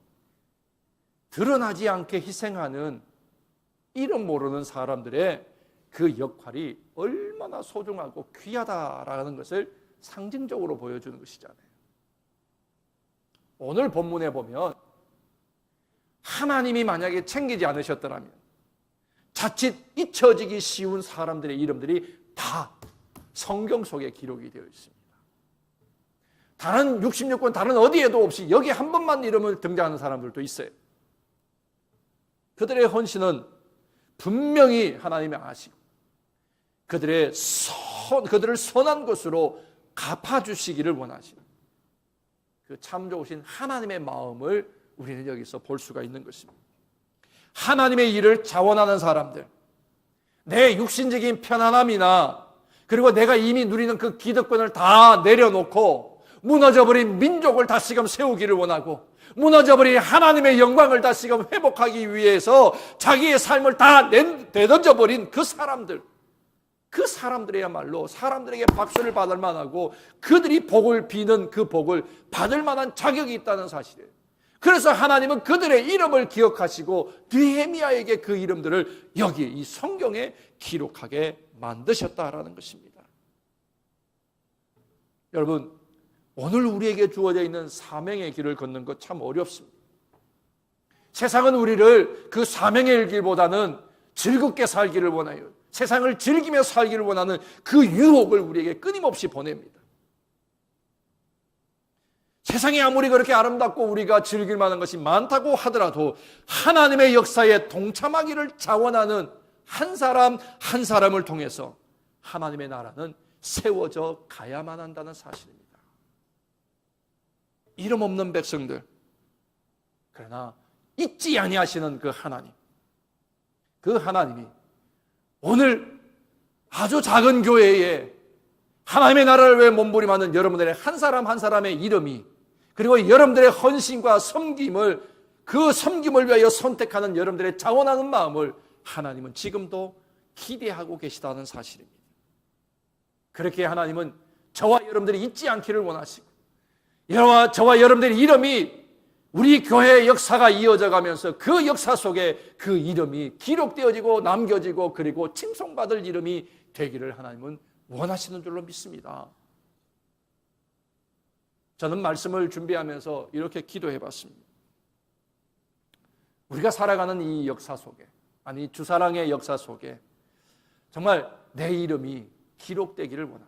드러나지 않게 희생하는 이름 모르는 사람들의 그 역할이 얼마나 소중하고 귀하다라는 것을 상징적으로 보여주는 것이잖아요. 오늘 본문에 보면 하나님이 만약에 챙기지 않으셨더라면 자칫 잊혀지기 쉬운 사람들의 이름들이 다 성경 속에 기록이 되어 있습니다. 다른 66권 다른 어디에도 없이 여기 한 번만 이름을 등장하는 사람들도 있어요. 그들의 헌신은 분명히 하나님이 아시고 그들을 선한 것으로 갚아주시기를 원하시는 그 참 좋으신 하나님의 마음을 우리는 여기서 볼 수가 있는 것입니다. 하나님의 일을 자원하는 사람들, 내 육신적인 편안함이나 그리고 내가 이미 누리는 그 기득권을 다 내려놓고 무너져버린 민족을 다시금 세우기를 원하고 무너져버린 하나님의 영광을 다시금 회복하기 위해서 자기의 삶을 다 내던져버린 그 사람들, 그 사람들이야말로 사람들에게 박수를 받을 만하고 그들이 복을 비는 그 복을 받을 만한 자격이 있다는 사실이에요. 그래서 하나님은 그들의 이름을 기억하시고 느헤미야에게 그 이름들을 여기 이 성경에 기록하게 만드셨다라는 것입니다. 여러분, 오늘 우리에게 주어져 있는 사명의 길을 걷는 것 참 어렵습니다. 세상은 우리를 그 사명의 길보다는 즐겁게 살기를 원해요. 세상을 즐기며 살기를 원하는 그 유혹을 우리에게 끊임없이 보냅니다. 세상이 아무리 그렇게 아름답고 우리가 즐길 만한 것이 많다고 하더라도 하나님의 역사에 동참하기를 자원하는 한 사람 한 사람을 통해서 하나님의 나라는 세워져 가야만 한다는 사실입니다. 이름 없는 백성들, 그러나 잊지 아니하시는 그 하나님, 그 하나님이 오늘 아주 작은 교회에 하나님의 나라를 위해 몸부림하는 여러분들의 한 사람 한 사람의 이름이, 그리고 여러분들의 헌신과 섬김을, 그 섬김을 위하여 선택하는 여러분들의 자원하는 마음을 하나님은 지금도 기대하고 계시다는 사실입니다. 그렇게 하나님은 저와 여러분들이 잊지 않기를 원하시고 저와 여러분들의 이름이 우리 교회의 역사가 이어져 가면서 그 역사 속에 그 이름이 기록되어지고 남겨지고 그리고 칭송받을 이름이 되기를 하나님은 원하시는 줄로 믿습니다. 저는 말씀을 준비하면서 이렇게 기도해 봤습니다. 우리가 살아가는 이 역사 속에, 아니 주사랑의 역사 속에 정말 내 이름이 기록되기를 원한다.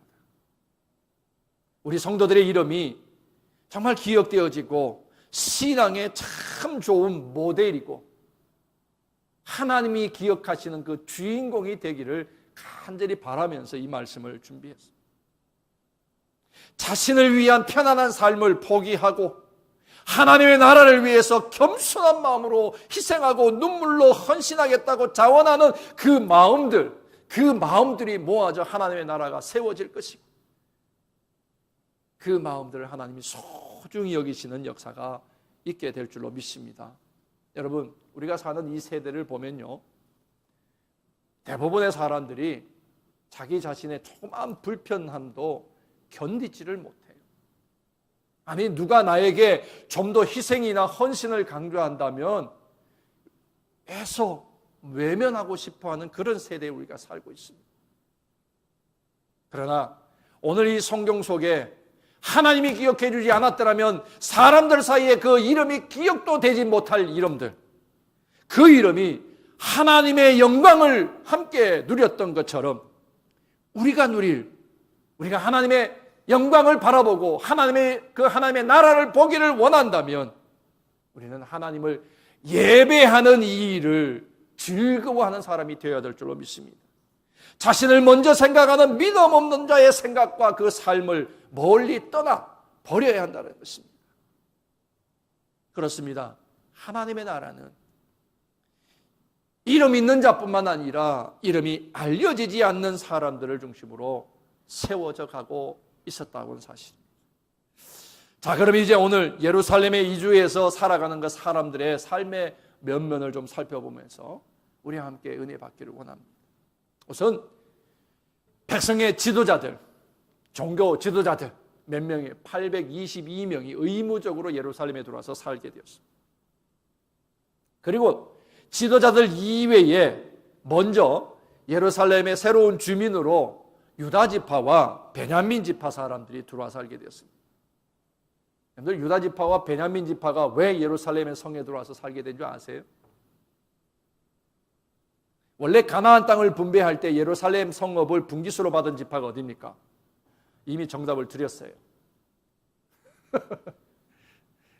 우리 성도들의 이름이 정말 기억되어지고 신앙의 참 좋은 모델이고 하나님이 기억하시는 그 주인공이 되기를 간절히 바라면서 이 말씀을 준비했습니다. 자신을 위한 편안한 삶을 포기하고 하나님의 나라를 위해서 겸손한 마음으로 희생하고 눈물로 헌신하겠다고 자원하는 그 마음들이 모아져 하나님의 나라가 세워질 것이고 그 마음들을 하나님이 소중히 여기시는 역사가 있게 될 줄로 믿습니다. 여러분, 우리가 사는 이 세대를 보면요, 대부분의 사람들이 자기 자신의 조그마한 불편함도 견디지를 못해요. 아니, 누가 나에게 좀 더 희생이나 헌신을 강조한다면 애써 외면하고 싶어하는 그런 세대에 우리가 살고 있습니다. 그러나 오늘 이 성경 속에 하나님이 기억해 주지 않았더라면 사람들 사이에 그 이름이 기억도 되지 못할 이름들, 그 이름이 하나님의 영광을 함께 누렸던 것처럼 우리가 하나님의 영광을 바라보고 하나님의 나라를 보기를 원한다면 우리는 하나님을 예배하는 이 일을 즐거워하는 사람이 되어야 될 줄로 믿습니다. 자신을 먼저 생각하는 믿음 없는 자의 생각과 그 삶을 멀리 떠나 버려야 한다는 것입니다. 그렇습니다. 하나님의 나라는 이름 있는 자뿐만 아니라 이름이 알려지지 않는 사람들을 중심으로 세워져 가고 있었다고는 사실입니다. 자, 그럼 이제 오늘 예루살렘에 이주해서 살아가는 그 사람들의 삶의 면면을 좀 살펴보면서 우리와 함께 은혜 받기를 원합니다. 우선 백성의 지도자들, 종교 지도자들 몇 명이 822명이 의무적으로 예루살렘에 들어와서 살게 되었습니다. 그리고 지도자들 이외에 먼저 예루살렘의 새로운 주민으로 유다 지파와 베냐민 지파 사람들이 들어와 살게 되었습니다. 여러분들, 유다 지파와 베냐민 지파가 왜 예루살렘의 성에 들어와서 살게 된 줄 아세요? 원래 가나안 땅을 분배할 때 예루살렘 성읍을 분기수로 받은 지파가 어디입니까? 이미 정답을 드렸어요.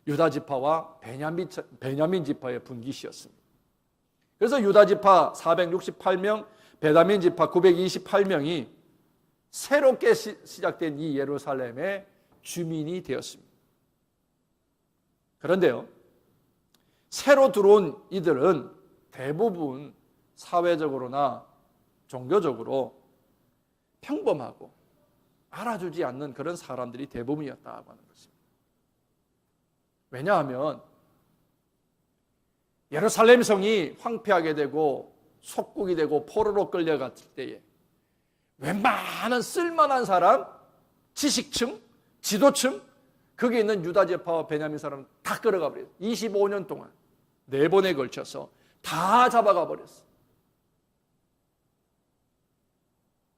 유다 지파와 베냐민 지파의 분기시였습니다. 그래서 유다 지파 468명, 베냐민 지파 928명이 새롭게 시작된 이 예루살렘의 주민이 되었습니다. 그런데요, 새로 들어온 이들은 대부분 사회적으로나 종교적으로 평범하고 알아주지 않는 그런 사람들이 대부분이었다고 하는 것입니다. 왜냐하면 예루살렘 성이 황폐하게 되고 속국이 되고 포로로 끌려갔을 때에 웬만한 쓸만한 사람, 지식층, 지도층, 거기에 있는 유다 지파와 베냐민 사람은 다 끌어가 버렸어요. 25년 동안 4번에 걸쳐서 다 잡아가 버렸어요.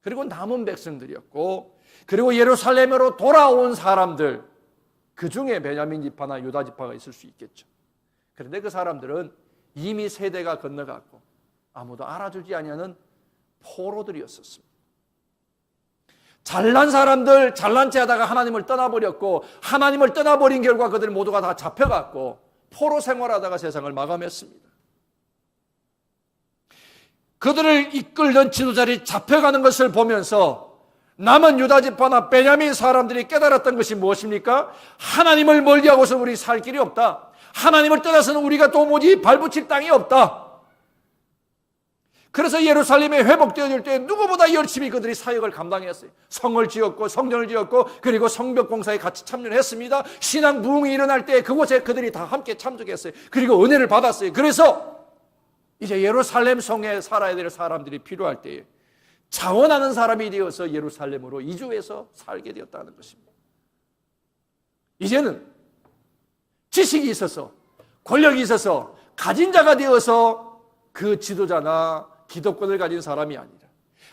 그리고 남은 백성들이었고, 그리고 예루살렘으로 돌아온 사람들, 그 중에 베냐민 지파나 유다 지파가 있을 수 있겠죠. 그런데 그 사람들은 이미 세대가 건너갔고 아무도 알아주지 아니하는 포로들이었었습니다. 잘난 사람들 잘난 체 하다가 하나님을 떠나버렸고, 하나님을 떠나버린 결과 그들 모두가 다 잡혀갔고 포로 생활하다가 세상을 마감했습니다. 그들을 이끌던 지도자들이 잡혀가는 것을 보면서 남은 유다 지파나 베냐민 사람들이 깨달았던 것이 무엇입니까? 하나님을 멀리하고서 우리 살 길이 없다. 하나님을 떠나서는 우리가 도무지 발붙일 땅이 없다. 그래서 예루살렘이 회복되어질 때 누구보다 열심히 그들이 사역을 감당했어요. 성을 지었고 성전을 지었고 그리고 성벽 공사에 같이 참여했습니다. 신앙 부흥이 일어날 때 그곳에 그들이 다 함께 참석했어요. 그리고 은혜를 받았어요. 그래서 이제 예루살렘 성에 살아야 될 사람들이 필요할 때에 자원하는 사람이 되어서 예루살렘으로 이주해서 살게 되었다는 것입니다. 이제는 지식이 있어서 권력이 있어서 가진 자가 되어서 그 지도자나 기득권을 가진 사람이 아니라,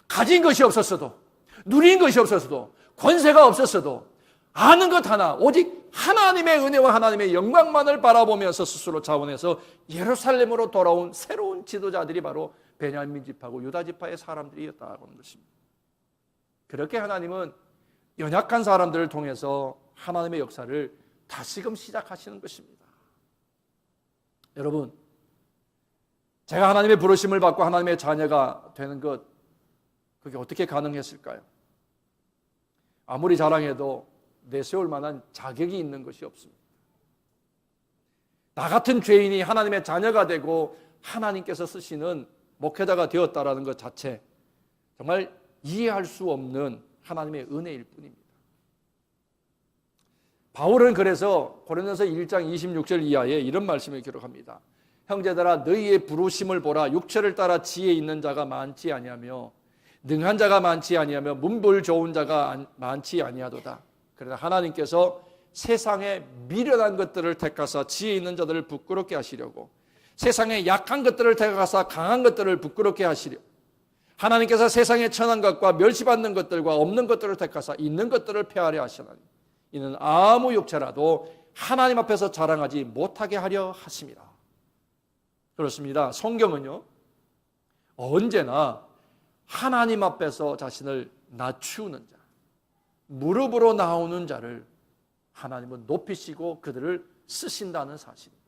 가진 것이 없었어도 누린 것이 없었어도 권세가 없었어도 아는 것 하나 오직 하나님의 은혜와 하나님의 영광만을 바라보면서 스스로 자원해서 예루살렘으로 돌아온 새로운 지도자들이 바로 베냐민 지파고 유다 지파의 사람들이었다고 하는 것입니다. 그렇게 하나님은 연약한 사람들을 통해서 하나님의 역사를 다시금 시작하시는 것입니다. 여러분, 제가 하나님의 부르심을 받고 하나님의 자녀가 되는 것, 그게 어떻게 가능했을까요? 아무리 자랑해도 내세울 만한 자격이 있는 것이 없습니다. 나 같은 죄인이 하나님의 자녀가 되고 하나님께서 쓰시는 목회자가 되었다라는 것 자체, 정말 이해할 수 없는 하나님의 은혜일 뿐입니다. 바울은 그래서 고린도서 1장 26절 이하에 이런 말씀을 기록합니다. 형제들아, 너희의 부르심을 보라. 육체를 따라 지혜 있는 자가 많지 아니하며 능한 자가 많지 아니하며 문벌 좋은 자가 많지 아니하도다. 그러나 하나님께서 세상에 미련한 것들을 택하사 지혜 있는 자들을 부끄럽게 하시려고, 세상에 약한 것들을 택하사 강한 것들을 부끄럽게 하시려, 하나님께서 세상에 천한 것과 멸시받는 것들과 없는 것들을 택하사 있는 것들을 폐하려 하시나니 이는 아무 육체라도 하나님 앞에서 자랑하지 못하게 하려 하심이라. 그렇습니다. 성경은요, 언제나 하나님 앞에서 자신을 낮추는 자, 무릎으로 나오는 자를 하나님은 높이시고 그들을 쓰신다는 사실입니다.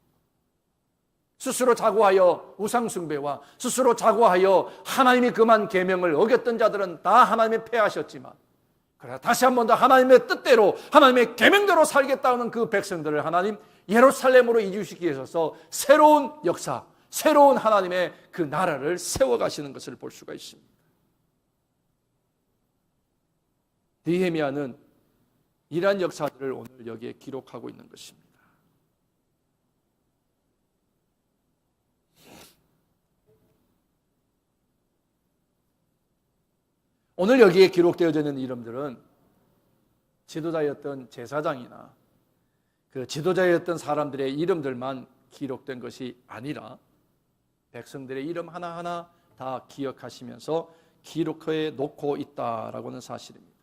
스스로 자고하여 우상숭배와 스스로 자고하여 하나님이 금한 계명을 어겼던 자들은 다 하나님이 폐하셨지만, 그러나 다시 한 번 더 하나님의 뜻대로 하나님의 계명대로 살겠다는 그 백성들을 하나님 예루살렘으로 이주시키기 위해서 새로운 역사, 새로운 하나님의 그 나라를 세워가시는 것을 볼 수가 있습니다. 느헤미야는 이러한 역사들을 오늘 여기에 기록하고 있는 것입니다. 오늘 여기에 기록되어져 있는 이름들은 지도자였던 제사장이나 그 지도자였던 사람들의 이름들만 기록된 것이 아니라 백성들의 이름 하나하나 다 기억하시면서 기록해 놓고 있다라고는 사실입니다.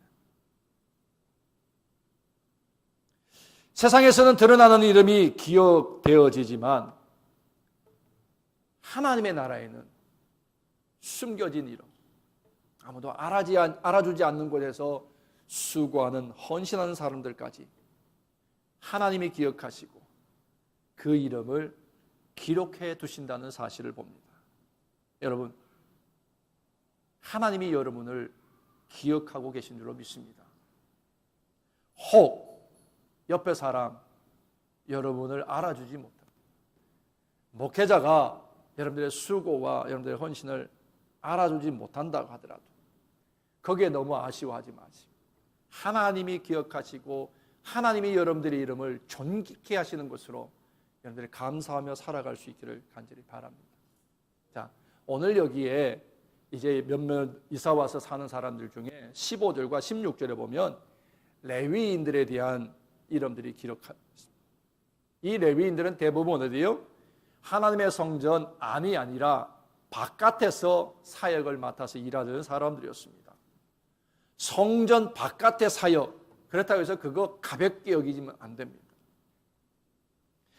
세상에서는 드러나는 이름이 기억되어지지만 하나님의 나라에는 숨겨진 이름, 아무도 알아주지 않는 곳에서 수고하는 헌신하는 사람들까지 하나님이 기억하시고 그 이름을 기록해 두신다는 사실을 봅니다. 여러분, 하나님이 여러분을 기억하고 계신 줄로 믿습니다. 혹 옆에 사람 여러분을 알아주지 못합니다. 목회자가 여러분들의 수고와 여러분들의 헌신을 알아주지 못한다고 하더라도 거기에 너무 아쉬워하지 마시고, 하나님이 기억하시고 하나님이 여러분들의 이름을 존귀케 하시는 것으로 여러분들이 감사하며 살아갈 수 있기를 간절히 바랍니다. 자, 오늘 여기에 이제 몇몇 이사 와서 사는 사람들 중에 15절과 16절에 보면 레위인들에 대한 이름들이 기록합니다. 이 레위인들은 대부분 어디요? 하나님의 성전 안이 아니라 바깥에서 사역을 맡아서 일하는 사람들이었습니다. 성전 바깥의 사역, 그렇다고 해서 그거 가볍게 여기지면 안 됩니다.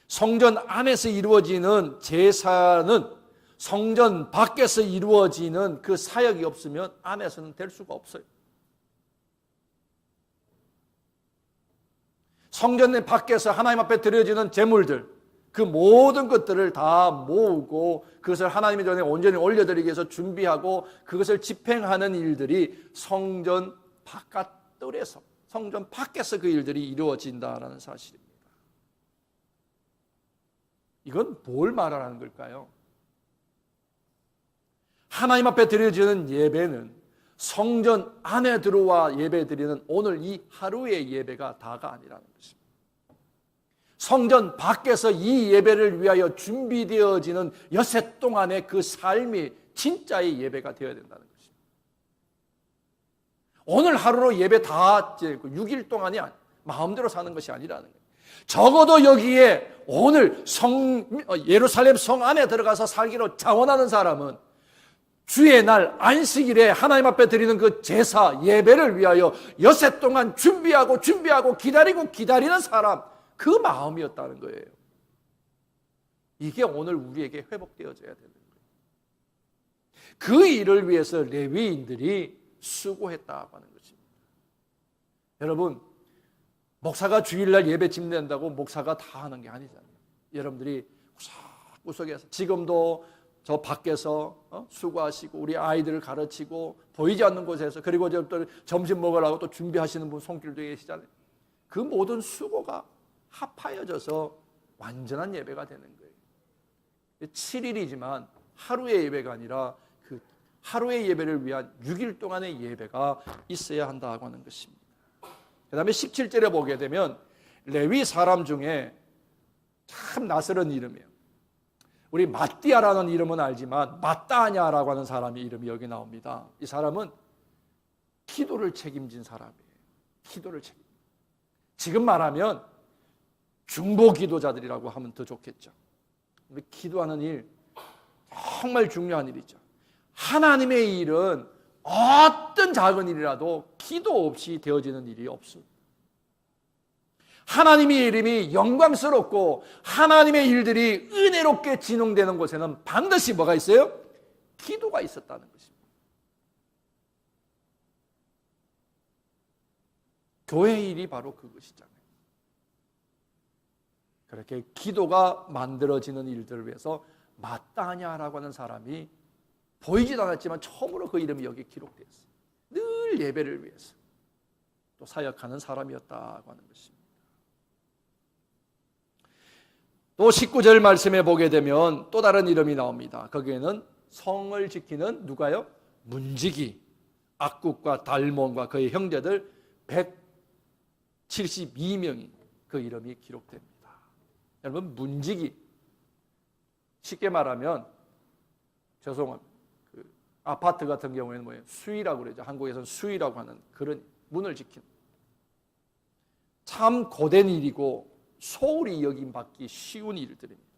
성전 안에서 이루어지는 제사는 성전 밖에서 이루어지는 그 사역이 없으면 안에서는 될 수가 없어요. 성전 밖에서 하나님 앞에 드려지는 제물들, 그 모든 것들을 다 모으고 그것을 하나님의 전에 온전히 올려드리기 위해서 준비하고 그것을 집행하는 일들이 성전 바깥뜰에서, 성전 밖에서 그 일들이 이루어진다라는 사실입니다. 이건 뭘 말하는 걸까요? 하나님 앞에 드려지는 예배는 성전 안에 들어와 예배드리는 오늘 이 하루의 예배가 다가 아니라는 것입니다. 성전 밖에서 이 예배를 위하여 준비되어지는 여세 동안의 그 삶이 진짜의 예배가 되어야 된다는 것입니다. 오늘 하루로 예배 다 6일 동안이 마음대로 사는 것이 아니라는 거예요. 적어도 여기에 오늘 예루살렘 성 안에 들어가서 살기로 자원하는 사람은 주의 날 안식일에 하나님 앞에 드리는 그 제사 예배를 위하여 여세 동안 준비하고 기다리는 사람, 그 마음이었다는 거예요. 이게 오늘 우리에게 회복되어져야 되는 거예요. 그 일을 위해서 레위인들이 수고했다고 하는 것입니다. 여러분, 목사가 주일날 예배 집낸다고 목사가 다 하는 게 아니잖아요. 여러분들이 구석에서 지금도 저 밖에서 수고하시고 우리 아이들을 가르치고 보이지 않는 곳에서 그리고 또 점심 먹으려고 또 준비하시는 분 손길도 계시잖아요. 그 모든 수고가 합하여져서 완전한 예배가 되는 거예요. 7일이지만 하루의 예배가 아니라 그 하루의 예배를 위한 6일 동안의 예배가 있어야 한다고 하는 것입니다. 그 다음에 17절에 보게 되면 레위 사람 중에 참 낯설은 이름이에요. 우리 마띠아라는 이름은 알지만 마따냐라고 하는 사람의 이름이 여기 나옵니다. 이 사람은 기도를 책임진 사람이에요. 기도를 책임. 지금 말하면 중보 기도자들이라고 하면 더 좋겠죠. 우리 기도하는 일 정말 중요한 일이죠. 하나님의 일은 어떤 작은 일이라도 기도 없이 되어지는 일이 없습니다. 하나님의 이름이 영광스럽고 하나님의 일들이 은혜롭게 진행되는 곳에는 반드시 뭐가 있어요? 기도가 있었다는 것입니다. 교회의 일이 바로 그것이잖아요. 그렇게 기도가 만들어지는 일들을 위해서 마따냐라고 하는 사람이 보이지도 않았지만 처음으로 그 이름이 여기 기록되어 있어요. 늘 예배를 위해서 또 사역하는 사람이었다고 하는 것입니다. 또 19절 말씀에 보게 되면 또 다른 이름이 나옵니다. 거기에는 성을 지키는 누가요? 문지기, 악국과 달몬과 그의 형제들 172명이 그 이름이 기록됩니다. 여러분, 문지기, 쉽게 말하면 죄송합니다. 그 아파트 같은 경우에는 뭐예요? 수위라고 그러죠. 한국에서는 수위라고 하는 그런 문을 지키는 참 고된 일이고 소홀히 여김받기 쉬운 일들입니다.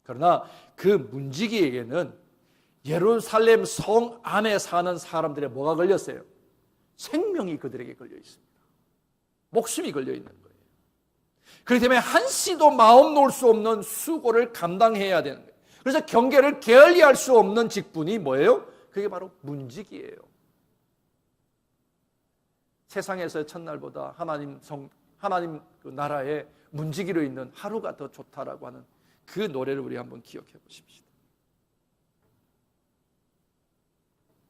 그러나 그 문지기에게는 예루살렘 성 안에 사는 사람들의 뭐가 걸렸어요? 생명이 그들에게 걸려 있습니다. 목숨이 걸려 있는 거예요. 그렇기 때문에 한시도 마음 놓을 수 없는 수고를 감당해야 되는 거예요. 그래서 경계를 게을리할 수 없는 직분이 뭐예요? 그게 바로 문지기예요. 세상에서 첫날보다 하나님 그 나라의 문지기로 있는 하루가 더 좋다라고 하는 그 노래를 우리 한번 기억해 보십시다.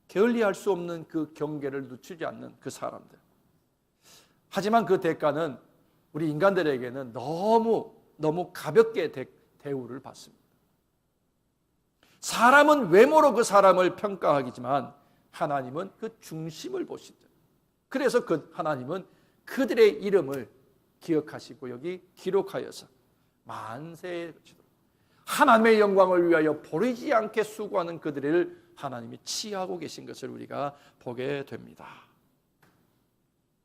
게을리할 수 없는 그 경계를 늦추지 않는 그 사람들. 하지만 그 대가는 우리 인간들에게는 너무 가볍게 대우를 받습니다. 사람은 외모로 그 사람을 평가하지만 하나님은 그 중심을 보신다. 그래서 그 하나님은 그들의 이름을 기억하시고 여기 기록하여서 만세에 하나님의 영광을 위하여 버리지 않게 수고하는 그들을 하나님이 치하고 계신 것을 우리가 보게 됩니다.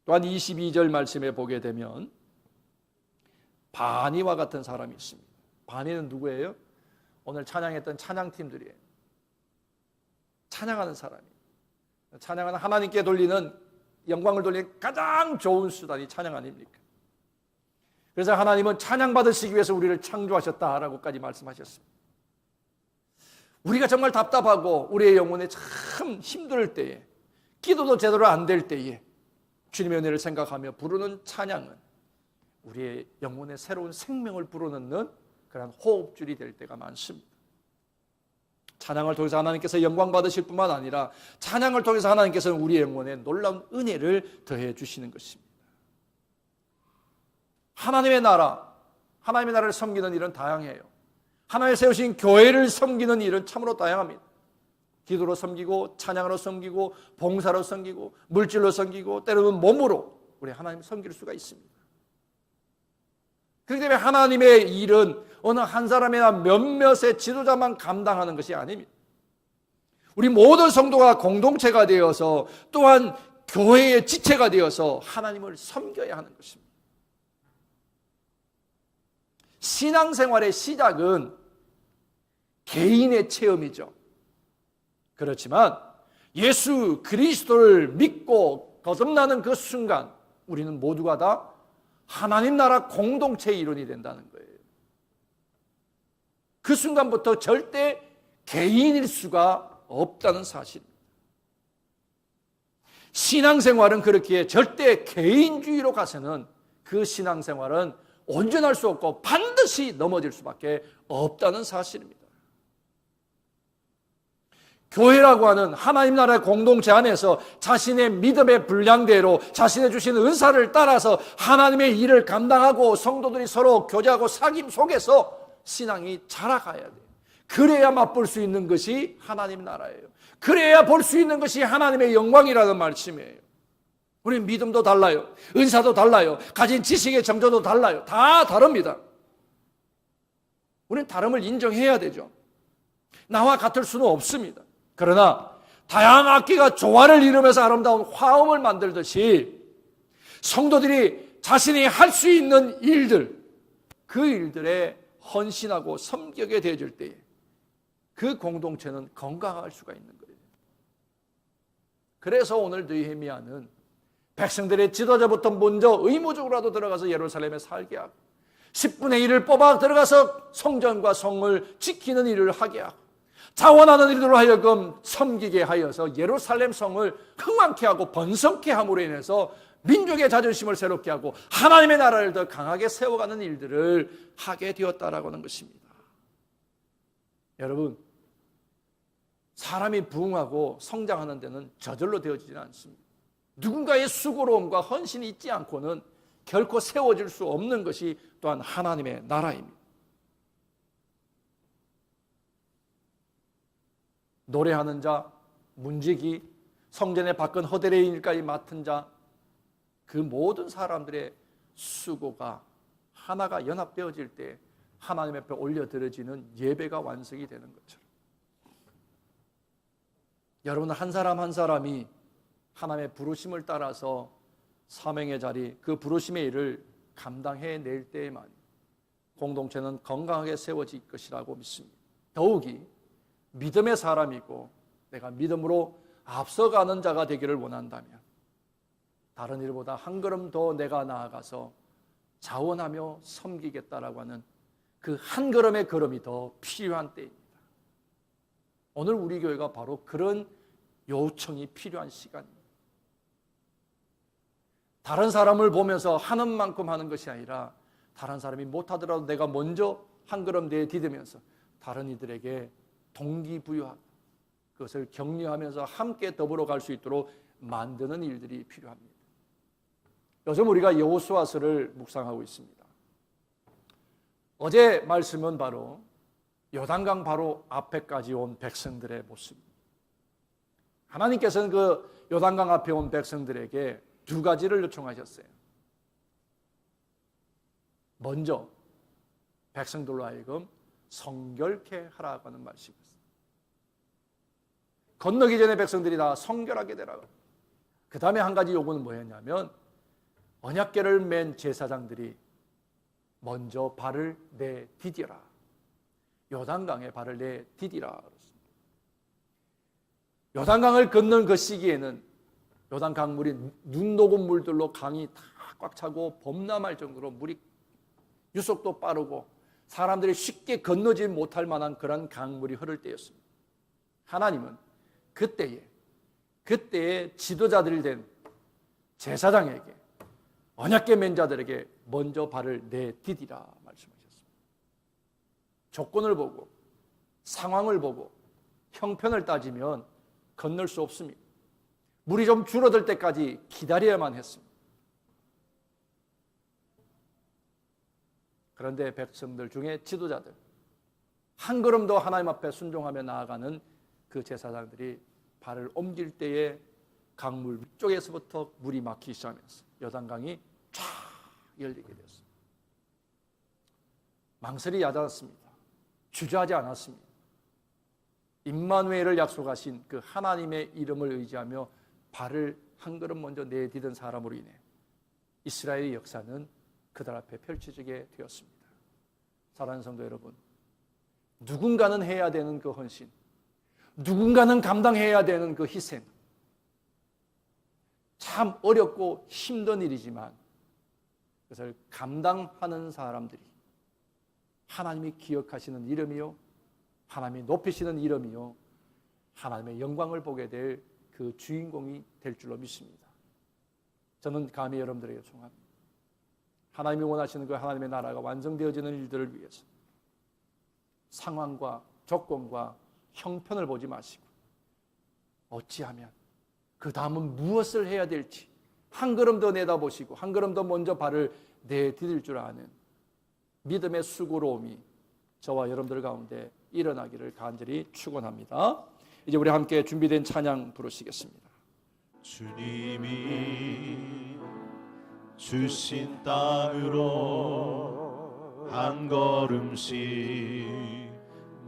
또한 22절 말씀에 보게 되면 바니와 같은 사람이 있습니다. 바니는 누구예요? 오늘 찬양했던 찬양팀들이에요. 찬양하는 사람이에요. 찬양은 하나님께 돌리는 영광을 돌리는 가장 좋은 수단이 찬양 아닙니까? 그래서 하나님은 찬양 받으시기 위해서 우리를 창조하셨다라고까지 말씀하셨습니다. 우리가 정말 답답하고 우리의 영혼에 참 힘들 때에 기도도 제대로 안 될 때에 주님의 은혜를 생각하며 부르는 찬양은 우리의 영혼에 새로운 생명을 불어넣는 그런 호흡줄이 될 때가 많습니다. 찬양을 통해서 하나님께서 영광 받으실 뿐만 아니라 찬양을 통해서 하나님께서는 우리의 영혼에 놀라운 은혜를 더해 주시는 것입니다. 하나님의 나라를 섬기는 일은 다양해요. 하나님이 세우신 교회를 섬기는 일은 참으로 다양합니다. 기도로 섬기고 찬양으로 섬기고 봉사로 섬기고 물질로 섬기고 때로는 몸으로 우리 하나님을 섬길 수가 있습니다. 그렇기 때문에 하나님의 일은 어느 한 사람이나 몇몇의 지도자만 감당하는 것이 아닙니다. 우리 모든 성도가 공동체가 되어서 또한 교회의 지체가 되어서 하나님을 섬겨야 하는 것입니다. 신앙생활의 시작은 개인의 체험이죠. 그렇지만 예수 그리스도를 믿고 거듭나는 그 순간 우리는 모두가 다 하나님 나라 공동체의 일원이 된다는 거예요. 그 순간부터 절대 개인일 수가 없다는 사실입니다. 신앙생활은 그렇기에 절대 개인주의로 가서는 그 신앙생활은 온전할 수 없고 반드시 넘어질 수밖에 없다는 사실입니다. 교회라고 하는 하나님 나라의 공동체 안에서 자신의 믿음의 분량대로 자신의 주신 은사를 따라서 하나님의 일을 감당하고 성도들이 서로 교제하고 사귐 속에서 신앙이 자라가야 돼요. 그래야 맛볼 수 있는 것이 하나님 나라예요. 그래야 볼 수 있는 것이 하나님의 영광이라는 말씀이에요. 우리는 믿음도 달라요. 은사도 달라요. 가진 지식의 정도도 달라요. 다 다릅니다. 우리는 다름을 인정해야 되죠. 나와 같을 수는 없습니다. 그러나 다양한 악기가 조화를 이루면서 아름다운 화음을 만들듯이 성도들이 자신이 할 수 있는 일들, 그 일들에 헌신하고 섬기게 되어질 때에 그 공동체는 건강할 수가 있는 거예요. 그래서 오늘 느헤미야는 백성들의 지도자부터 먼저 의무적으로라도 들어가서 예루살렘에 살게 하고 10분의 1을 뽑아 들어가서 성전과 성을 지키는 일을 하게 하고 자원하는 일들로 하여금 섬기게 하여서 예루살렘 성을 흥왕케 하고 번성케 함으로 인해서 민족의 자존심을 새롭게 하고 하나님의 나라를 더 강하게 세워가는 일들을 하게 되었다라고 하는 것입니다. 여러분, 사람이 부흥하고 성장하는 데는 저절로 되어지지는 않습니다. 누군가의 수고로움과 헌신이 있지 않고는 결코 세워질 수 없는 것이 또한 하나님의 나라입니다. 노래하는 자, 문지기, 성전의 밖은 허대레인 일까지 맡은 자, 그 모든 사람들의 수고가 하나가 연합되어질 때 하나님 앞에 올려드려지는 예배가 완성이 되는 것처럼 여러분 한 사람 한 사람이 하나님의 부르심을 따라서 사명의 자리, 그 부르심의 일을 감당해낼 때에만 공동체는 건강하게 세워질 것이라고 믿습니다. 더욱이 믿음의 사람이고 내가 믿음으로 앞서가는 자가 되기를 원한다면 다른 일보다 한 걸음 더 내가 나아가서 자원하며 섬기겠다라고 하는 그 한 걸음의 걸음이 더 필요한 때입니다. 오늘 우리 교회가 바로 그런 요청이 필요한 시간입니다. 다른 사람을 보면서 하는 만큼 하는 것이 아니라 다른 사람이 못하더라도 내가 먼저 한 걸음 내디디면서 다른 이들에게 동기부여하고 그것을 격려하면서 함께 더불어 갈 수 있도록 만드는 일들이 필요합니다. 요즘 우리가 여호수아서를 묵상하고 있습니다. 어제 말씀은 바로 요단강 바로 앞에까지 온 백성들의 모습입니다. 하나님께서는 그 요단강 앞에 온 백성들에게 두 가지를 요청하셨어요. 먼저 백성들로 하여금 성결케 하라고 하는 말씀이었어요. 건너기 전에 백성들이 다 성결하게 되라고. 그 다음에 한 가지 요구는 뭐였냐면 언약궤를 맨 제사장들이 먼저 발을 내디디라. 요단강에 발을 내디디라. 요단강을 건넌 그 시기에는 요단강 물이 눈 녹은 물들로 강이 다 꽉 차고 범람할 정도로 물이 유속도 빠르고 사람들이 쉽게 건너지 못할 만한 그런 강물이 흐를 때였습니다. 하나님은 그때의 지도자들이 된 제사장에게 언약궤 맨 자들에게 먼저 발을 내디디라 말씀하셨습니다. 조건을 보고 상황을 보고 형편을 따지면 건널 수 없습니다. 물이 좀 줄어들 때까지 기다려야만 했습니다. 그런데 백성들 중에 지도자들 한 걸음 더 하나님 앞에 순종하며 나아가는 그 제사장들이 발을 옮길 때에 강물 위쪽에서부터 물이 막히기 시작하면서 요단강이 쫙 열리게 되었습니다. 망설이지 않았습니다. 주저하지 않았습니다. 임마누엘을 약속하신 그 하나님의 이름을 의지하며 발을 한 걸음 먼저 내디딘 사람으로 인해 이스라엘의 역사는 그들 앞에 펼쳐지게 되었습니다. 사랑하는 성도 여러분, 누군가는 해야 되는 그 헌신, 누군가는 감당해야 되는 그 희생, 참 어렵고 힘든 일이지만 그것을 감당하는 사람들이 하나님이 기억하시는 이름이요, 하나님이 높이시는 이름이요, 하나님의 영광을 보게 될 그 주인공이 될 줄로 믿습니다. 저는 감히 여러분들에게 요청합니다. 하나님이 원하시는 그 하나님의 나라가 완성되어지는 일들을 위해서 상황과 조건과 형편을 보지 마시고 어찌하면 그 다음은 무엇을 해야 될지 한 걸음 더 내다보시고 한 걸음 더 먼저 발을 내디딜 줄 아는 믿음의 수고로움이 저와 여러분들 가운데 일어나기를 간절히 축원합니다. 이제 우리 함께 준비된 찬양 부르시겠습니다. 주님이 주신 땅으로 한 걸음씩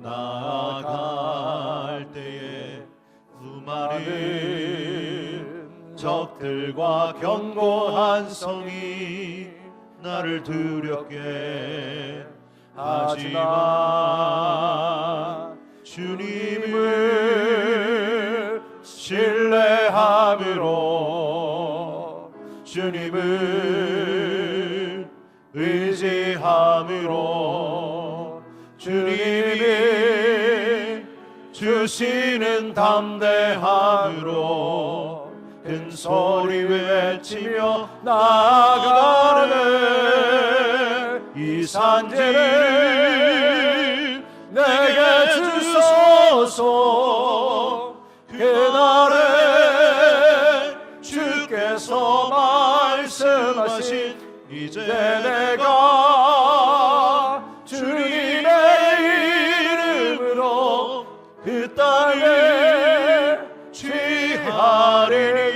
나아갈 때에 수많은 적들과 견고한 성이 나를 두렵게 하지만 주님을 신뢰함으로 주님을 의지함으로 주님이 주시는 담대함으로 큰 소리 외치며 나아가는 이 산지를 내게 주소서. 그날에 주께서 말씀하신 이제 내가 주님의 이름으로 그 땅에 취하리니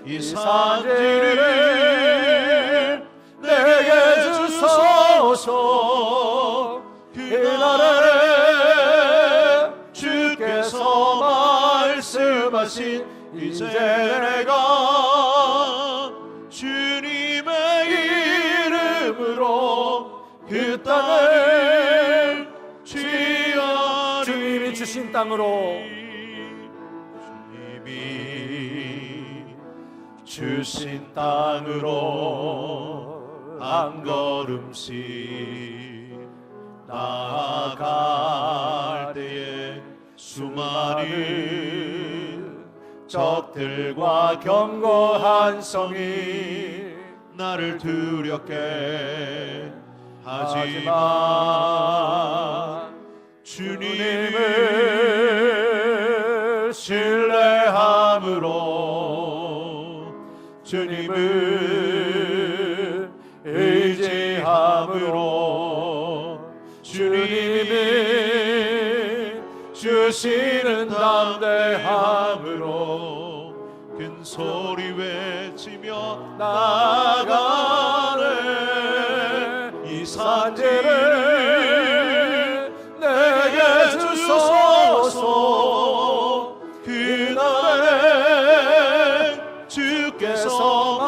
이 산지를 내게 주소서. 그날에 주께서 말씀하신 이제 내가 주님의 이름으로 그 땅을 취하리. 주님이 주신 땅으로 주님이 주신 땅으로 한 걸음씩 나아갈 때에 수많은 적들과 견고한 성이 나를 두렵게 하지만 주님을 신뢰함으로 주님을 의지함으로 주님이 주시는 담대함으로 큰 소리 외치며 나아가는 이 산지를 내게 주소서. 그날에 주께서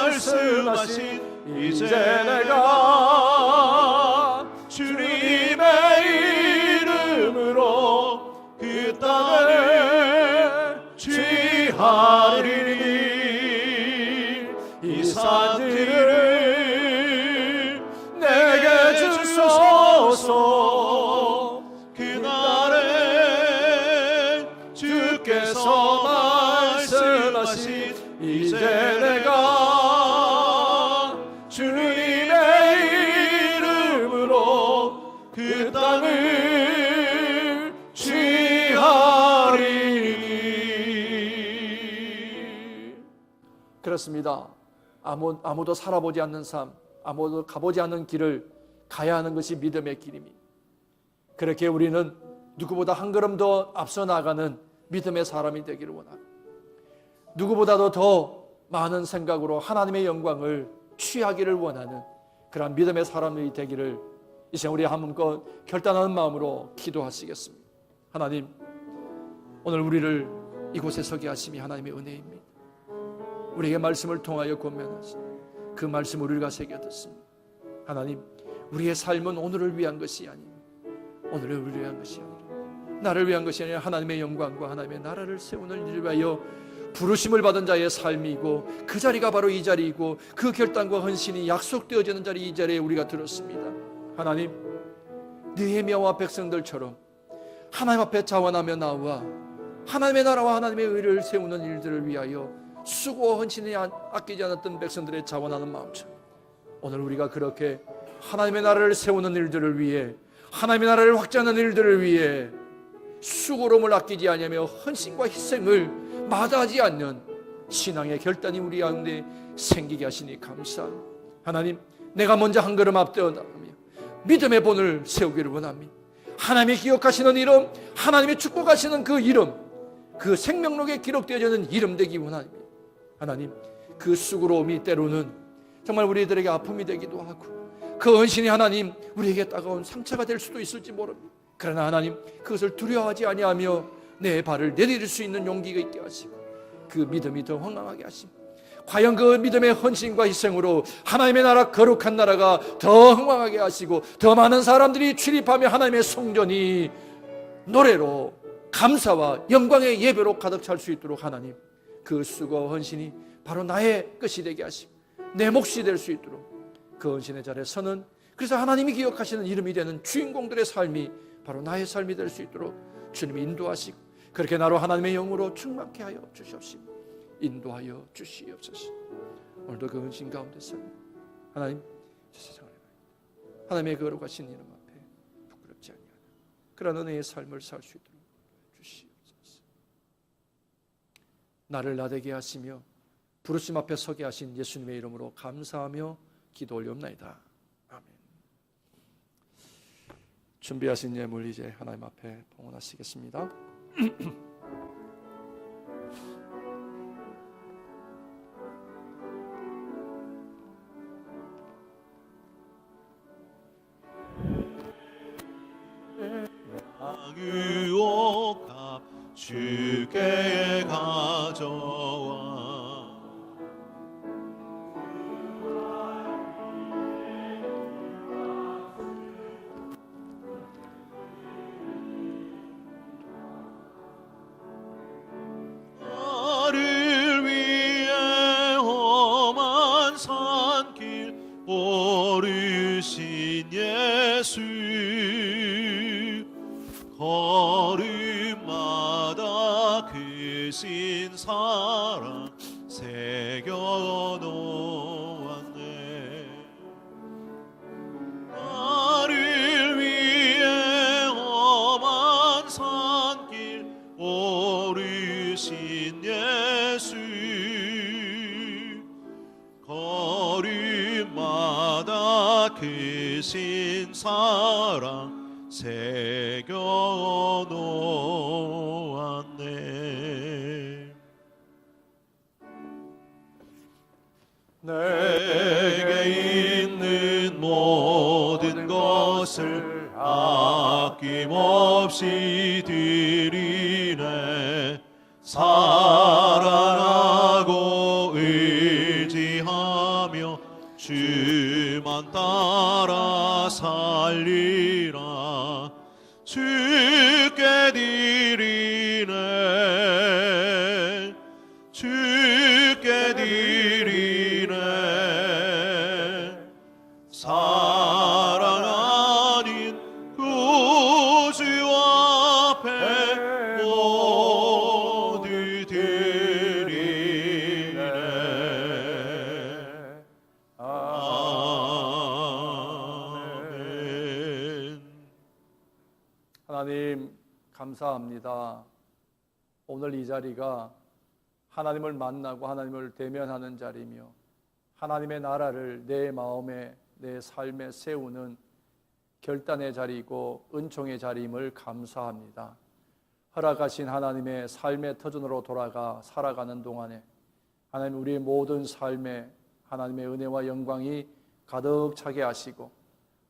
말씀하신 이제 내가 주님의 이름으로 그 땅을 취하리니 이 산지를 내게 주소서. 그날에 주께서 말씀하신 이제 내가 주님의 이름으로 그 땅을 취하리니. 그렇습니다. 아무도 살아보지 않는 삶, 아무도 가보지 않는 길을 가야 하는 것이 믿음의 길입니다. 그렇게 우리는 누구보다 한 걸음 더 앞서 나가는 믿음의 사람이 되기를 원합니다. 누구보다도 더 많은 생각으로 하나님의 영광을 취하기를 원하는 그런 믿음의 사람이 되기를 이 시간 우리 한번 결단하는 마음으로 기도하시겠습니다. 하나님, 오늘 우리를 이곳에 서게 하심이 하나님의 은혜입니다. 우리에게 말씀을 통하여 권면하신 그 말씀 우리가 새겨 듣습니다. 하나님, 우리의 삶은 오늘을 위한 것이 아니라 오늘을 위한 것이 아니라 나를 위한 것이 아니라 하나님의 영광과 하나님의 나라를 세우는 일을 위하여 부르심을 받은 자의 삶이고 그 자리가 바로 이 자리이고 그 결단과 헌신이 약속되어지는 자리, 이 자리에 우리가 들었습니다. 하나님, 느헤미야와 백성들처럼 하나님 앞에 자원하며 나와 하나님의 나라와 하나님의 의를 세우는 일들을 위하여 수고와 헌신이 아끼지 않았던 백성들의 자원하는 마음처럼 오늘 우리가 그렇게 하나님의 나라를 세우는 일들을 위해, 하나님의 나라를 확장하는 일들을 위해 수고로움을 아끼지 않으며 헌신과 희생을 마다하지 않는 신앙의 결단이 우리 가운데 생기게 하시니 감사합니다. 하나님, 내가 먼저 한 걸음 앞서 나가며 믿음의 본을 세우기를 원합니다. 하나님이 기억하시는 이름, 하나님이 축복하시는 그 이름, 그 생명록에 기록되어지는 이름 되기 원합니다. 하나님, 그 수고로움이 때로는 정말 우리들에게 아픔이 되기도 하고 그 헌신이 하나님 우리에게 따가운 상처가 될 수도 있을지 모릅니다. 그러나 하나님, 그것을 두려워하지 아니하며 내 발을 내디딜 수 있는 용기가 있게 하시고 그 믿음이 더 황강하게 하시고 과연 그 믿음의 헌신과 희생으로 하나님의 나라, 거룩한 나라가 더 흥왕하게 하시고 더 많은 사람들이 출입하며 하나님의 성전이 노래로 감사와 영광의 예배로 가득 찰 수 있도록 하나님, 그 수고와 헌신이 바로 나의 것이 되게 하시고 내 몫이 될 수 있도록 그 헌신의 자리에 서는, 그래서 하나님이 기억하시는 이름이 되는 주인공들의 삶이 바로 나의 삶이 될 수 있도록 주님이 인도하시고 그렇게 나로 하나님의 영으로 충만케 하여 주시옵시고 인도하여 주시옵소서. 오늘도 그 헌신 가운데서 하나님, 저 세상을 하나님의 거룩하신 이름 앞에 부끄럽지 아니하는 그런 은혜의 삶을 살 수 있도록 주시옵소서. 나를 나되게 하시며 부르심 앞에 서게 하신 예수님의 이름으로 감사하며 기도 올리옵나이다. 아멘. 준비하신 예물 이제 하나님 앞에 봉헌하시겠습니다. 유혹합 주께 가져와 나를 위해 험한 산길 오르신 예수 걸음마다 크신 사랑 새겨놓았네. 나를 위해 험한 산길 오르신 예수 걸음마다 크신 사랑 새겨놓았네. 내게 있는 모든 것을 아낌없이 드리네. 사랑하고 의지하며 주만 따라 살리라. 주께 드리네. 주께 드리네. 사랑 아닌 구주 앞에 모두 드리네. 아멘. 하나님 감사합니다. 오늘 이 자리가 하나님을 만나고 하나님을 대면하는 자리며 하나님의 나라를 내 마음에 내 삶에 세우는 결단의 자리이고 은총의 자리임을 감사합니다. 허락하신 하나님의 삶의 터전으로 돌아가 살아가는 동안에 하나님 우리의 모든 삶에 하나님의 은혜와 영광이 가득 차게 하시고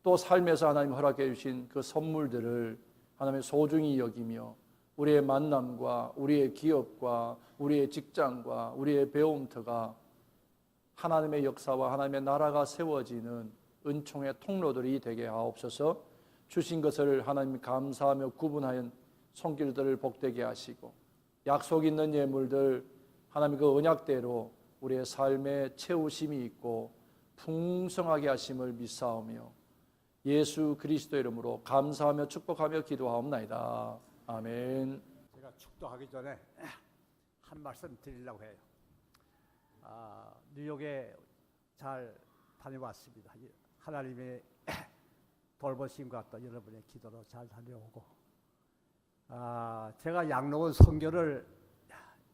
또 삶에서 하나님 허락해 주신 그 선물들을 하나님의 소중히 여기며 우리의 만남과 우리의 기업과 우리의 직장과 우리의 배움터가 하나님의 역사와 하나님의 나라가 세워지는 은총의 통로들이 되게 하옵소서. 주신 것을 하나님 감사하며 구분하여 손길들을 복되게 하시고 약속 있는 예물들 하나님 그 언약대로 우리의 삶에 채우심이 있고 풍성하게 하심을 믿사오며 예수 그리스도 이름으로 감사하며 축복하며 기도하옵나이다. 아멘. 제가 축도하기 전에 한 말씀 드리려고 해요. 뉴욕에 잘 다녀왔습니다. 하나님의 돌보심과 또 여러분의 기도로 잘 다녀오고, 제가 양로원 선교를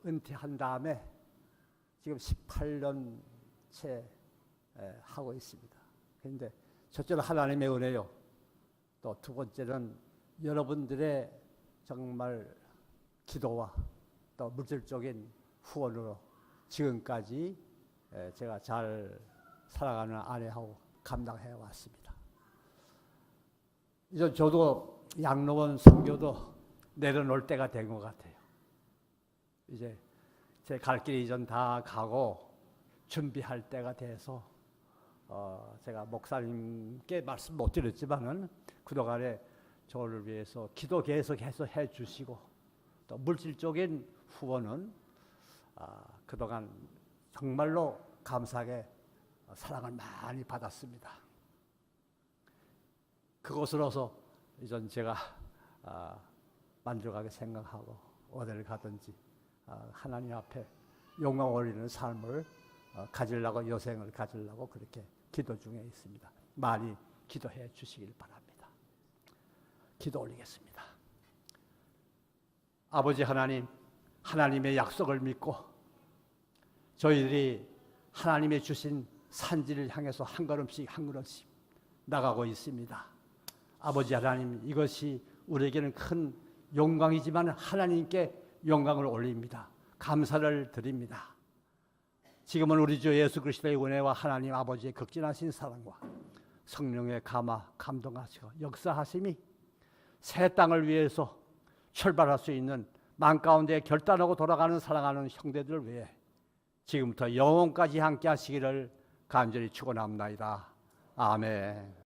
은퇴한 다음에 지금 18년째 하고 있습니다. 그런데 첫째는 하나님의 은혜요. 또 두 번째는 여러분들의 정말 기도와 또 물질적인 후원으로 지금까지 제가 잘 살아가는 아내하고 감당해 왔습니다. 이제 저도 양로원 선교도 내려놓을 때가 된 것 같아요. 이제 제 갈 길이 이전 다 가고 준비할 때가 돼서 제가 목사님께 말씀 못 드렸지만은 그동안에 저를 위해서 기도 계속해서 해주시고 또 물질적인 후원은 그동안 정말로 감사하게 사랑을 많이 받았습니다. 그것으로서 이전 제가 만족하게 생각하고 어디를 가든지 하나님 앞에 영광 올리는 삶을 가지려고 여생을 가지려고 그렇게 기도 중에 있습니다. 많이 기도해 주시길 바랍니다. 기도 올리겠습니다. 아버지 하나님, 하나님의 약속을 믿고 저희들이 하나님의 주신 산지를 향해서 한 걸음씩 한 걸음씩 나가고 있습니다. 아버지 하나님, 이것이 우리에게는 큰 영광이지만 하나님께 영광을 올립니다. 감사를 드립니다. 지금은 우리 주 예수 그리스도의 은혜와 하나님 아버지의 극진하신 사랑과 성령의 감동하시고 역사하심이 새 땅을 위해서 출발할 수 있는 만 가운데 결단하고 돌아가는 사랑하는 형제들을 위해 지금부터 영원까지 함께 하시기를 간절히 축원합니다. 아멘.